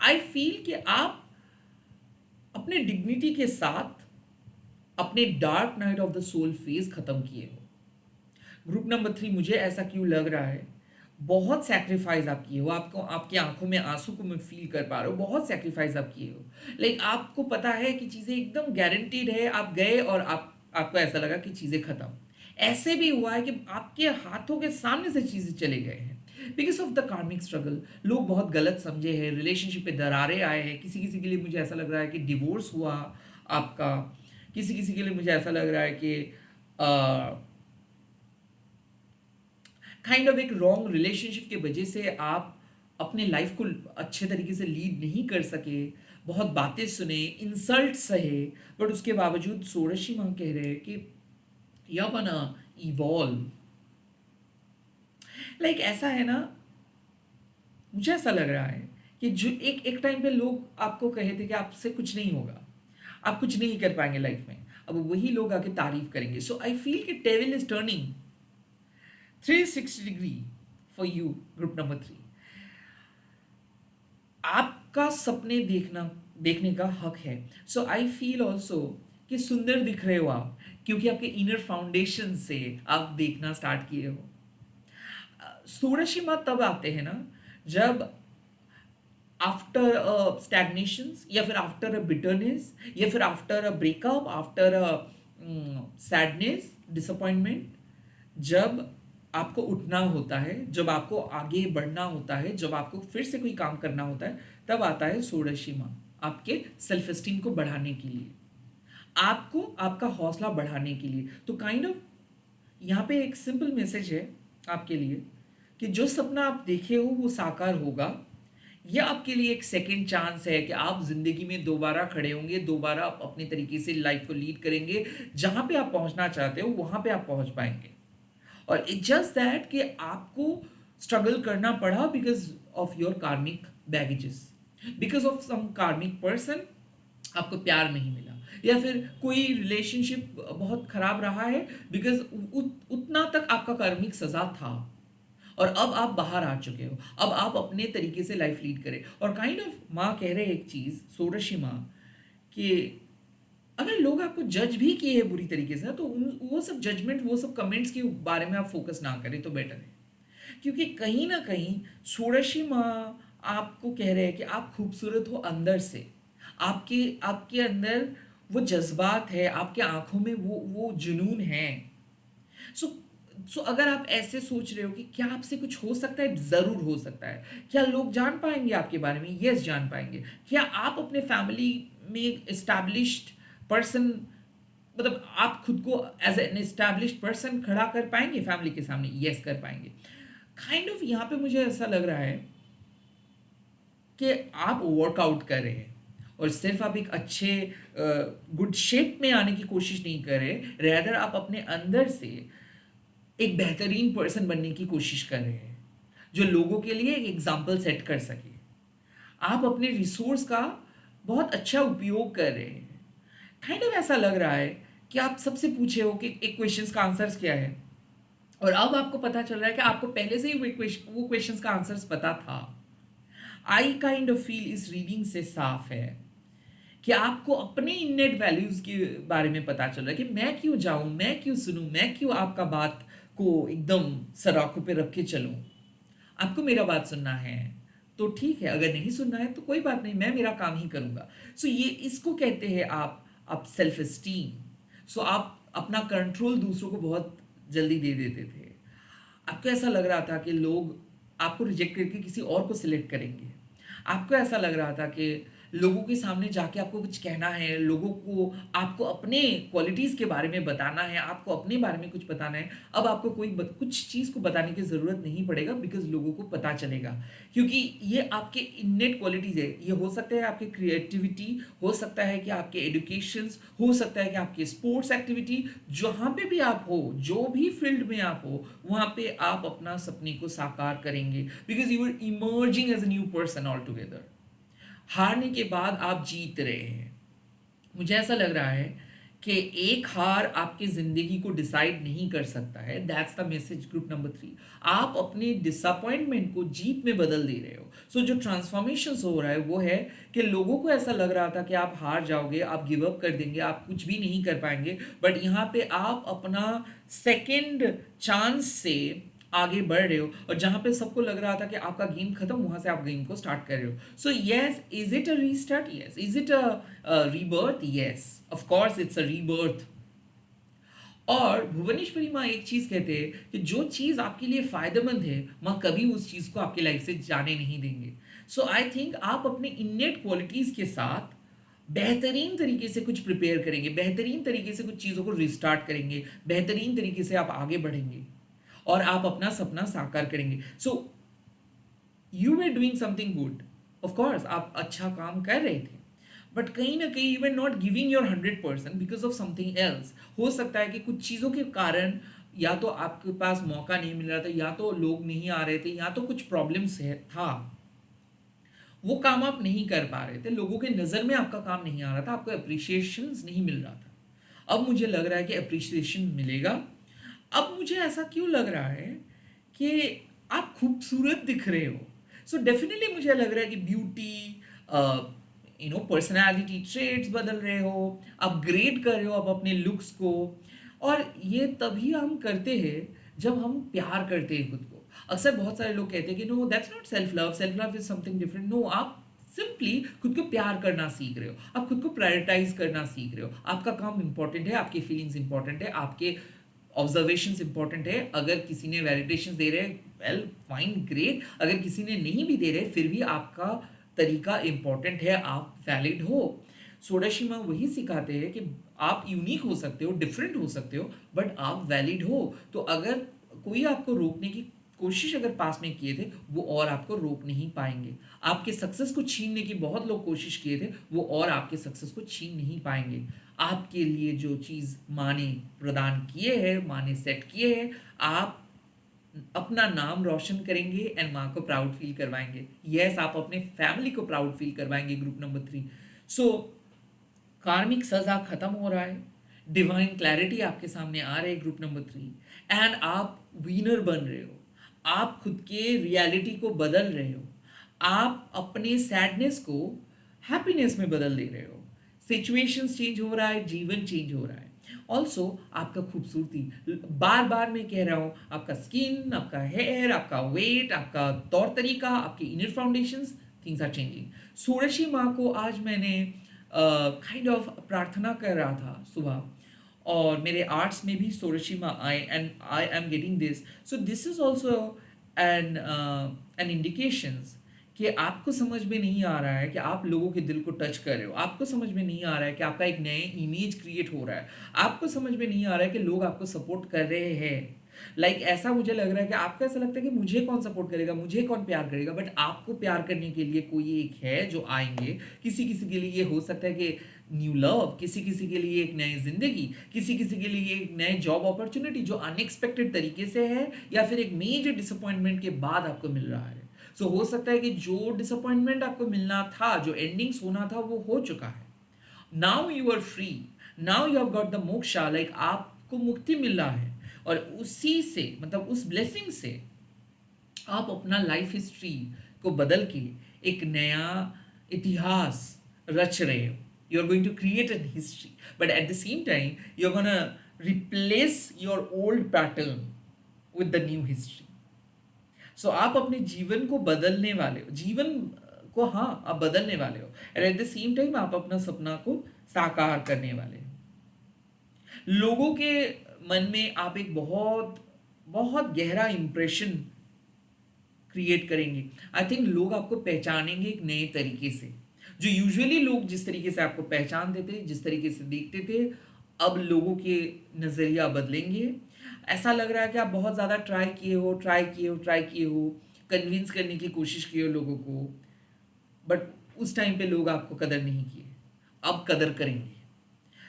आई फील कि आप अपने डिग्निटी के साथ अपने dark night of the soul phase खत्म किए हो। ग्रुप नंबर 3, मुझे ऐसा क्यों लग रहा है, बहुत सैक्रिफाइस आप किए हो, आपको आपकी आंखों में आंसू को मैं फील कर पा रहा हूँ, बहुत सैक्रिफाइस आप किए हो। लाइक आपको पता है कि चीज़ें एकदम गारंटीड है, आप गए और आपको ऐसा लगा कि चीज़ें खत्म। ऐसे भी हुआ है कि आपके हाथों के सामने से चीज़ें चले गए हैं बिकॉज ऑफ द कार्मिक स्ट्रगल। लोग बहुत गलत समझे हैं, रिलेशनशिप पे दरारें आए हैं, किसी किसी के लिए मुझे ऐसा लग रहा है कि डिवोर्स हुआ आपका, किसी किसी के लिए मुझे ऐसा लग रहा है कि काइंड ऑफ एक रॉन्ग रिलेशनशिप की वजह से आप अपने लाइफ को अच्छे तरीके से लीड नहीं कर सके, बहुत बातें सुने, इंसल्ट सहे, बट उसके बावजूद षोडशी माँ कह रहे हैं कि या बना इवॉल्व। लाइक ऐसा है ना, मुझे ऐसा लग रहा है कि जो एक एक टाइम पे लोग आपको कहे थे कि आपसे कुछ नहीं होगा, आप कुछ नहीं कर पाएंगे लाइफ में, अब वही लोग आके तारीफ करेंगे। सो आई फील कि table is turning 360 degree for you group number 3। आपका सपने देखने का हक है। सो आई फील ऑल्सो कि सुंदर दिख रहे हो आप, क्योंकि आपके इनर फाउंडेशन से आप देखना स्टार्ट किए हो। षोडशी माह तब आते हैं ना जब आफ्टर स्टैग्नेशन, या फिर आफ्टर अ बिटरनेस, या फिर after a breakup, after a sadness, disappointment, जब आपको उठना होता है, जब आपको आगे बढ़ना होता है, जब आपको फिर से कोई काम करना होता है, तब आता है षोडशी माह आपके सेल्फ एस्टीम को बढ़ाने के लिए, आपको आपका हौसला बढ़ाने के लिए। तो काइंड ऑफ यहाँ पे एक सिंपल मैसेज है आपके लिए कि जो सपना आप देखे हो वो साकार होगा। यह आपके लिए एक सेकंड चांस है कि आप जिंदगी में दोबारा खड़े होंगे, दोबारा आप अपने तरीके से लाइफ को लीड करेंगे, जहां पे आप पहुंचना चाहते हो वहां पे आप पहुंच पाएंगे। और इट्स जस्ट दैट कि आपको स्ट्रगल करना पड़ा बिकॉज ऑफ योर कार्मिक बैगेजेस, बिकॉज ऑफ सम कार्मिक पर्सन आपको प्यार नहीं मिला, या फिर कोई रिलेशनशिप बहुत खराब रहा है बिकॉज उतना तक आपका कार्मिक सजा था, और अब आप बाहर आ चुके हो, अब आप अपने तरीके से लाइफ लीड करें। और काइंड ऑफ माँ कह रहे हैं एक चीज, षोडशी माँ, कि अगर लोग आपको जज भी किए हैं बुरी तरीके से ना, तो वो सब जजमेंट, वो सब कमेंट्स के बारे में आप फोकस ना करें तो बेटर है। क्योंकि कहीं ना कहीं षोडशी माँ आपको कह रहे हैं कि आप खूबसूरत हो अंदर से, आपके आपके अंदर वो जज्बात है, आपके आंखों में वो जुनून है। सो सो अगर आप ऐसे सोच रहे हो कि क्या आपसे कुछ हो सकता है, जरूर हो सकता है। क्या लोग जान पाएंगे आपके बारे में? यस, जान पाएंगे। क्या आप अपने फैमिली में एक एस्टैब्लिश्ड पर्सन, मतलब आप खुद को एज एन एस्टैब्लिश्ड पर्सन खड़ा कर पाएंगे फैमिली के सामने? यस, कर पाएंगे। काइंड ऑफ यहाँ पे मुझे ऐसा लग रहा है कि आप वर्कआउट कर रहे हैं, और सिर्फ आप एक अच्छे गुड शेप में आने की कोशिश नहीं कर रहे, रेदर आप अपने अंदर से एक बेहतरीन पर्सन बनने की कोशिश कर रहे हैं जो लोगों के लिए एक एग्जाम्पल सेट कर सके। आप अपने रिसोर्स का बहुत अच्छा उपयोग कर रहे हैं। काइंड ऑफ ऐसा लग रहा है कि आप सबसे पूछे हो कि एक क्वेश्चंस का आंसर्स क्या है, और अब आपको पता चल रहा है कि आपको पहले से ही वो क्वेश्चंस का आंसर्स पता था। आई काइंड ऑफ फील इस रीडिंग से साफ है कि आपको अपने इननेट वैल्यूज के बारे में पता चल रहा है कि मैं क्यों जाऊं, मैं क्यों सुनूं, मैं क्यों आपका बात को एकदम सराखों पे रख के चलूं। आपको मेरा बात सुनना है तो ठीक है, अगर नहीं सुनना है तो कोई बात नहीं, मैं मेरा काम ही करूंगा। सो ये इसको कहते हैं आप सेल्फ एस्टीम। सो आप अपना कंट्रोल दूसरों को बहुत जल्दी दे देते थे। आपको ऐसा लग रहा था कि लोग आपको रिजेक्ट करके किसी और को सिलेक्ट करेंगे। आपको ऐसा लग रहा था कि लोगों के सामने जाके आपको कुछ कहना है, लोगों को आपको अपने क्वालिटीज़ के बारे में बताना है, आपको अपने बारे में कुछ बताना है, अब आपको कुछ चीज़ को बताने की ज़रूरत नहीं पड़ेगा बिकॉज़ लोगों को पता चलेगा। क्योंकि ये आपके इन्नेट क्वालिटीज़ है, ये हो सकता है आपकी क्रिएटिविटी, हो सकता है कि आपके एजुकेशंस, हो सकता है कि आपकी स्पोर्ट्स एक्टिविटी, जहाँ पे भी आप हो, जो भी फील्ड में आप हो, वहाँ पे आप अपना सपने को साकार करेंगे because you are emerging as a new person all together. हारने के बाद आप जीत रहे हैं। मुझे ऐसा लग रहा है कि एक हार आपकी ज़िंदगी को डिसाइड नहीं कर सकता है। That's the message group number 3। आप अपने डिसअपॉइंटमेंट को जीत में बदल दे रहे हो। सो जो ट्रांसफॉर्मेशंस हो रहा है वो है कि लोगों को ऐसा लग रहा था कि आप हार जाओगे, आप गिव अप कर देंगे, आप कुछ भी नहीं कर पाएंगे, बट यहाँ पे आप अपना सेकंड चांस से आगे बढ़ रहे हो, और जहां पे सबको लग रहा था कि आपका गेम खत्म, वहां से आप गेम को स्टार्ट कर रहे हो। So yes, is it a restart? Yes. Is it a rebirth? Yes, of course it's a rebirth. और भुवनेश्वरी माँ एक चीज कहते हैं कि जो चीज आपके लिए फायदेमंद है, माँ कभी उस चीज को आपकी लाइफ से जाने नहीं देंगे। सो आई थिंक आप अपने इन्नेट क्वालिटीज के साथ बेहतरीन तरीके से कुछ प्रिपेयर करेंगे, बेहतरीन तरीके से कुछ चीज़ों को रिस्टार्ट करेंगे, बेहतरीन तरीके से आप आगे बढ़ेंगे और आप अपना सपना साकार करेंगे। So you were doing something good, of course आप अच्छा काम कर रहे थे, बट कहीं ना कहीं you are not giving your 100% because of something else. हो सकता है कि कुछ चीज़ों के कारण या तो आपके पास मौका नहीं मिल रहा था, या तो लोग नहीं आ रहे थे, या तो कुछ प्रॉब्लम्स है था, वो काम आप नहीं कर पा रहे थे, लोगों के नज़र में आपका काम नहीं आ रहा था, आपको अप्रिशिएशन नहीं मिल रहा था। अब मुझे लग रहा है कि अप्रिशिएशन मिलेगा। अब मुझे ऐसा क्यों लग रहा है कि आप खूबसूरत दिख रहे हो। सो डेफिनेटली मुझे लग रहा है कि ब्यूटी, पर्सनालिटी ट्रेड्स बदल रहे हो, अपग्रेड कर रहे हो आप अपने लुक्स को। और ये तभी हम करते हैं जब हम प्यार करते हैं खुद को। अक्सर बहुत सारे लोग कहते हैं कि no that's not self love is something different. No, आप सिंपली खुद को प्यार करना सीख रहे हो, आप खुद को प्रायोरिटाइज करना सीख रहे हो। आपका काम इंपॉर्टेंट है, आपकी फीलिंग्स इंपॉर्टेंट है, आपके ऑब्जर्वेशंस इंपॉर्टेंट है। अगर किसी ने वैलिडेशन दे रहे हैं, वेल फाइन ग्रेट। अगर किसी ने नहीं भी दे रहे, फिर भी आपका तरीका इंपॉर्टेंट है, आप वैलिड हो। सोडाशिमा वही सिखाते हैं कि आप यूनिक हो सकते हो, डिफरेंट हो सकते हो, बट आप वैलिड हो। तो अगर कोई आपको रोकने की कोशिश अगर पास में किए थे, वो और आपको रोक नहीं पाएंगे। आपके सक्सेस को छीनने की बहुत लोग कोशिश किए थे, वो और आपके सक्सेस को छीन नहीं पाएंगे। आपके लिए जो चीज़ माँ ने प्रदान किए हैं, माँ ने सेट किए हैं, आप अपना नाम रोशन करेंगे एंड माँ को प्राउड फील करवाएंगे। यस, आप अपने फैमिली को प्राउड फील करवाएंगे। Group number 3। सो कार्मिक सजा खत्म हो रहा है, डिवाइन क्लैरिटी आपके सामने आ रही है ग्रुप नंबर 3, एंड आप विनर बन रहे हो। आप खुद के रियलिटी को बदल रहे हो, आप अपने सैडनेस को हैप्पीनेस में बदल दे रहे हो। सिचुएशंस चेंज हो रहा है, जीवन चेंज हो रहा है। ऑल्सो आपका खूबसूरती, बार बार मैं कह रहा हूँ, आपका स्किन, आपका हेयर, आपका वेट, आपका तौर तरीका, आपके inner foundations, things are changing. Shodashi माँ को आज मैंने काइंड ऑफ प्रार्थना कर रहा था सुबह, और मेरे आर्ट्स में भी षोडशी माँ आए, and I am getting this. So this is also an an indications कि आपको समझ में नहीं आ रहा है कि आप लोगों के दिल को टच कर रहे हो, आपको समझ में नहीं आ रहा है कि आपका एक नए इमेज क्रिएट हो रहा है, आपको समझ में नहीं आ रहा है कि लोग आपको सपोर्ट कर रहे हैं। ऐसा मुझे लग रहा है कि आपको ऐसा लगता है कि मुझे कौन सपोर्ट करेगा, मुझे कौन प्यार करेगा, बट आपको प्यार करने के लिए कोई एक है जो आएंगे। किसी किसी के लिए ये हो सकता है कि न्यू लव, किसी किसी के लिए एक नई जिंदगी, किसी किसी के लिए एक नए जॉब अपॉर्चुनिटी जो अनएक्सपेक्टेड तरीके से है, या फिर एक मेजर डिसअपॉइंटमेंट के बाद आपको मिल रहा है। सो हो सकता है कि जो डिसअपॉइंटमेंट आपको मिलना था, जो एंडिंग्स होना था, वो हो चुका है। Now you are free, now you have got the moksha, आपको मुक्ति मिल रहा है, और उसी से, मतलब उस ब्लेसिंग से आप अपना लाइफ हिस्ट्री को बदल के एक नया इतिहास रच रहे हो। You are going to create an history, but at the same time you are gonna replace your old pattern with the new history. So आप अपने जीवन को बदलने वाले हो, जीवन को, हाँ, आप बदलने वाले हो, and eight the same time आप अपना सपना को साकार करने वाले हो। लोगों के मन में आप एक बहुत बहुत गहरा इंप्रेशन क्रिएट करेंगे। आई थिंक लोग आपको पहचानेंगे एक नए तरीके से। जो यूजुअली लोग जिस तरीके से आपको पहचानते थे, जिस तरीके से देखते थे, अब लोगों के नज़रिया बदलेंगे। ऐसा लग रहा है कि आप बहुत ज़्यादा ट्राई किए हो, कन्विंस करने की कोशिश की हो लोगों को, बट उस टाइम पे लोग आपको कदर नहीं किए, अब कदर करेंगे।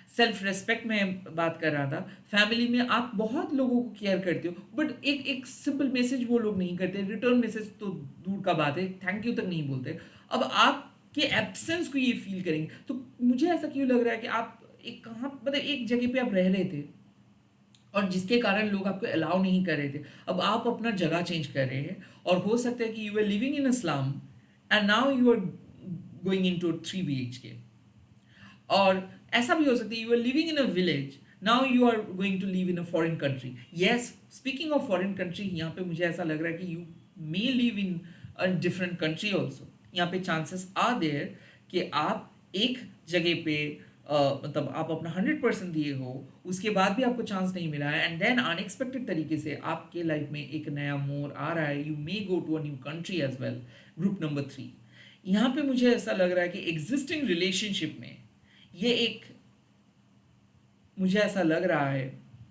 सेल्फ रेस्पेक्ट में बात कर रहा था। फैमिली में आप बहुत लोगों को केयर करते हो, बट एक एक सिंपल मैसेज वो लोग नहीं करते, रिटर्न मैसेज तो दूर का बात है, थैंक यू तक नहीं बोलते। अब आपके एब्सेंस को ये फील करेंगे, तो मुझे ऐसा क्यों लग रहा है कि आप एक कहाँ मतलब एक जगह पे आप रह रहे थे और जिसके कारण लोग आपको अलाउ नहीं कर रहे थे, अब आप अपना जगह चेंज कर रहे हैं, और हो सकता है कि you are living in a slum and now you are going into 3 BHK। और ऐसा भी हो सकता है you are living in a village, now you are going to live in a foreign country. Yes, speaking of foreign country, यहाँ पे मुझे ऐसा लग रहा है कि you may live in a different country also. यहाँ पे चांसेस आर देयर कि आप एक जगह पे मतलब आप अपना 100% दिए हो, उसके बाद भी आपको चांस नहीं मिला है, एंड देन अनएक्सपेक्टेड तरीके से आपके लाइफ में एक नया मोड़ आ रहा है, you may go to a new country as well. Group number 3, यहाँ पे मुझे ऐसा लग रहा है कि एग्जिस्टिंग रिलेशनशिप में ये एक, मुझे ऐसा लग रहा है,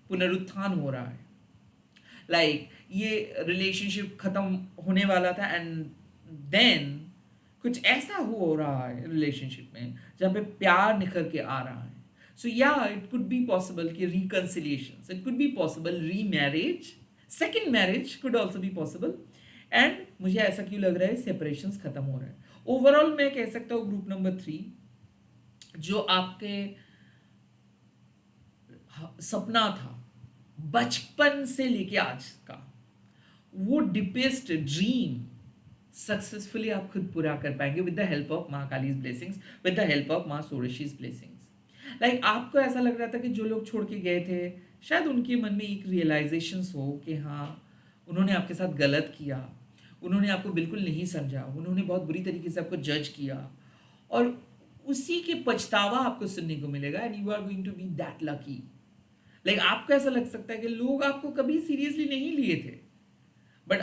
पुनरुत्थान हो रहा है। ये रिलेशनशिप खत्म होने वाला था एंड देन कुछ ऐसा हो रहा है रिलेशनशिप में जहाँ पे प्यार निखर के आ रहा है। सो या इट कुड बी पॉसिबल कि reconciliation, it could be possible remarriage, second marriage could also be possible. And मुझे ऐसा क्यों लग रहा है, सेपरेशन खत्म हो रहा है। ओवरऑल मैं कह सकता हूँ ग्रुप नंबर 3, जो आपके सपना था बचपन से लेके आज का, वो डीपेस्ट ड्रीम सक्सेसफुली आप खुद पूरा कर पाएंगे विद द हेल्प ऑफ माँ kalij blessings, with the help of माँ षोडशीज ब्लेसिंग्स। आपको ऐसा लग रहा था कि जो लोग छोड़ के गए थे, शायद उनके मन में एक रियलाइजेशन हो कि हाँ, उन्होंने आपके साथ गलत किया, उन्होंने आपको बिल्कुल नहीं समझा, उन्होंने बहुत बुरी तरीके से आपको जज किया, और उसी के पछतावा आपको सुनने को मिलेगा, and you are going to be that lucky. आपको ऐसा लग सकता है कि लोग आपको कभी सीरियसली नहीं लिए थे, बट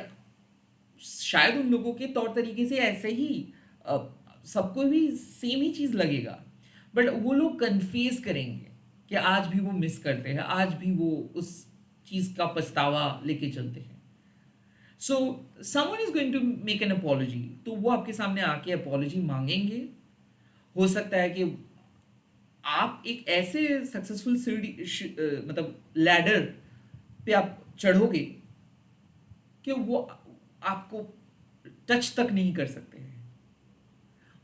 शायद उन लोगों के तौर तरीके से ऐसे ही सबको भी सेम ही चीज़ लगेगा, बट वो लोग कन्फ्यूज करेंगे कि आज भी वो मिस करते हैं, आज भी वो उस चीज़ का पछतावा लेके चलते हैं। So someone is going to make an apology, तो वो आपके सामने आके अपॉलॉजी मांगेंगे। हो सकता है कि आप एक ऐसे सक्सेसफुल मतलब लैडर पे आप चढ़ोगे कि वो आपको टच तक नहीं कर सकते हैं,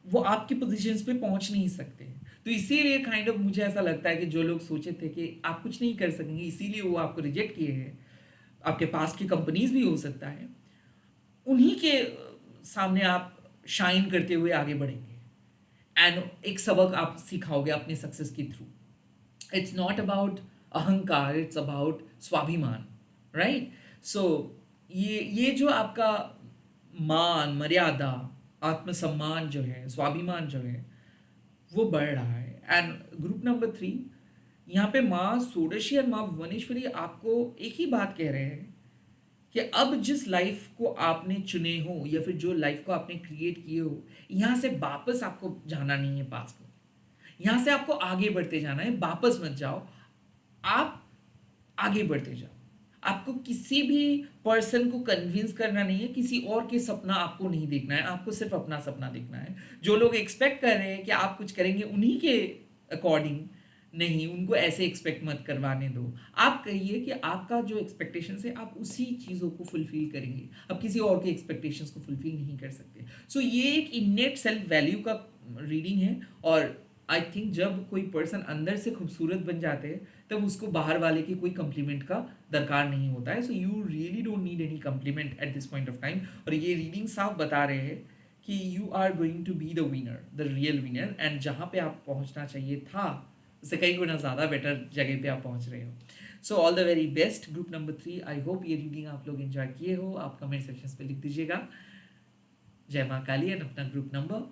वो आपकी पोजीशंस पे पहुंच नहीं सकते हैं। तो इसीलिए काइंड ऑफ मुझे ऐसा लगता है कि जो लोग सोचे थे कि आप कुछ नहीं कर सकेंगे, इसीलिए वो आपको रिजेक्ट किए हैं, आपके पास की कंपनीज भी हो सकता है, उन्हीं के सामने आप शाइन करते हुए आगे बढ़ेंगे, एंड एक सबक आप सिखाओगे अपने सक्सेस के थ्रू। इट्स नॉट अबाउट अहंकार, इट्स अबाउट स्वाभिमान, राइट? सो ये जो आपका मान, मर्यादा, आत्मसम्मान जो है, स्वाभिमान जो है, वो बढ़ रहा है। एंड ग्रुप नंबर 3, यहाँ पे माँ षोडशी और माँ भुवनेश्वरी आपको एक ही बात कह रहे हैं कि अब जिस लाइफ को आपने चुने हो, या फिर जो लाइफ को आपने क्रिएट किए हो, यहाँ से वापस आपको जाना नहीं है पास्ट में, यहाँ से आपको आगे बढ़ते जाना है, वापस मत जाओ, आप आगे बढ़ते जाओ। आपको किसी भी पर्सन को कन्विंस करना नहीं है, किसी और के सपना आपको नहीं देखना है, आपको सिर्फ अपना सपना देखना है। जो लोग एक्सपेक्ट कर रहे हैं कि आप कुछ करेंगे उन्हीं के अकॉर्डिंग, नहीं, उनको ऐसे एक्सपेक्ट मत करवाने दो। आप कहिए कि आपका जो एक्सपेक्टेशन है आप उसी चीज़ों को फुलफिल करेंगे, आप किसी और के एक्सपेक्टेशंस को फुलफिल नहीं कर सकते। सो ये एक इनेट सेल्फ वैल्यू का रीडिंग है, और आई थिंक जब कोई पर्सन अंदर से खूबसूरत बन जाते हैं, तब उसको बाहर वाले की कोई कम्प्लीमेंट का दरकार नहीं होता है। So you really don't need any compliment at this point of time. और ये रीडिंग साफ बता रहे हैं कि you are going to be the winner, the real winner, and जहाँ पे आप पहुँचना चाहिए था उससे कई गुना ज़्यादा बेटर जगह पे आप पहुँच रहे हो। So all the very best group number 3। I hope ये रीडिंग आप लोग एंजॉय किए हो। आप कमेंट सेक्शन पे लिख दीजिएगा जय माँ काली एंड अपना ग्रुप नंबर,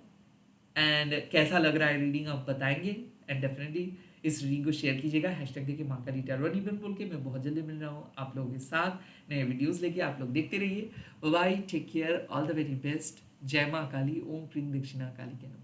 एंड कैसा लग रहा है रीडिंग आप बताएंगे, एंड डेफिनेटली इस रीडिंग को शेयर कीजिएगा। हैशटैग देखिए माँ काली टैरो निबन बोल के। मैं बहुत जल्दी मिल रहा हूँ आप लोगों के साथ नए वीडियोस लेके। आप लोग देखते रहिए। Bye bye, take care, all the very best. जय माँ काली, ओम क्रीम दक्षिणा काली के नमः।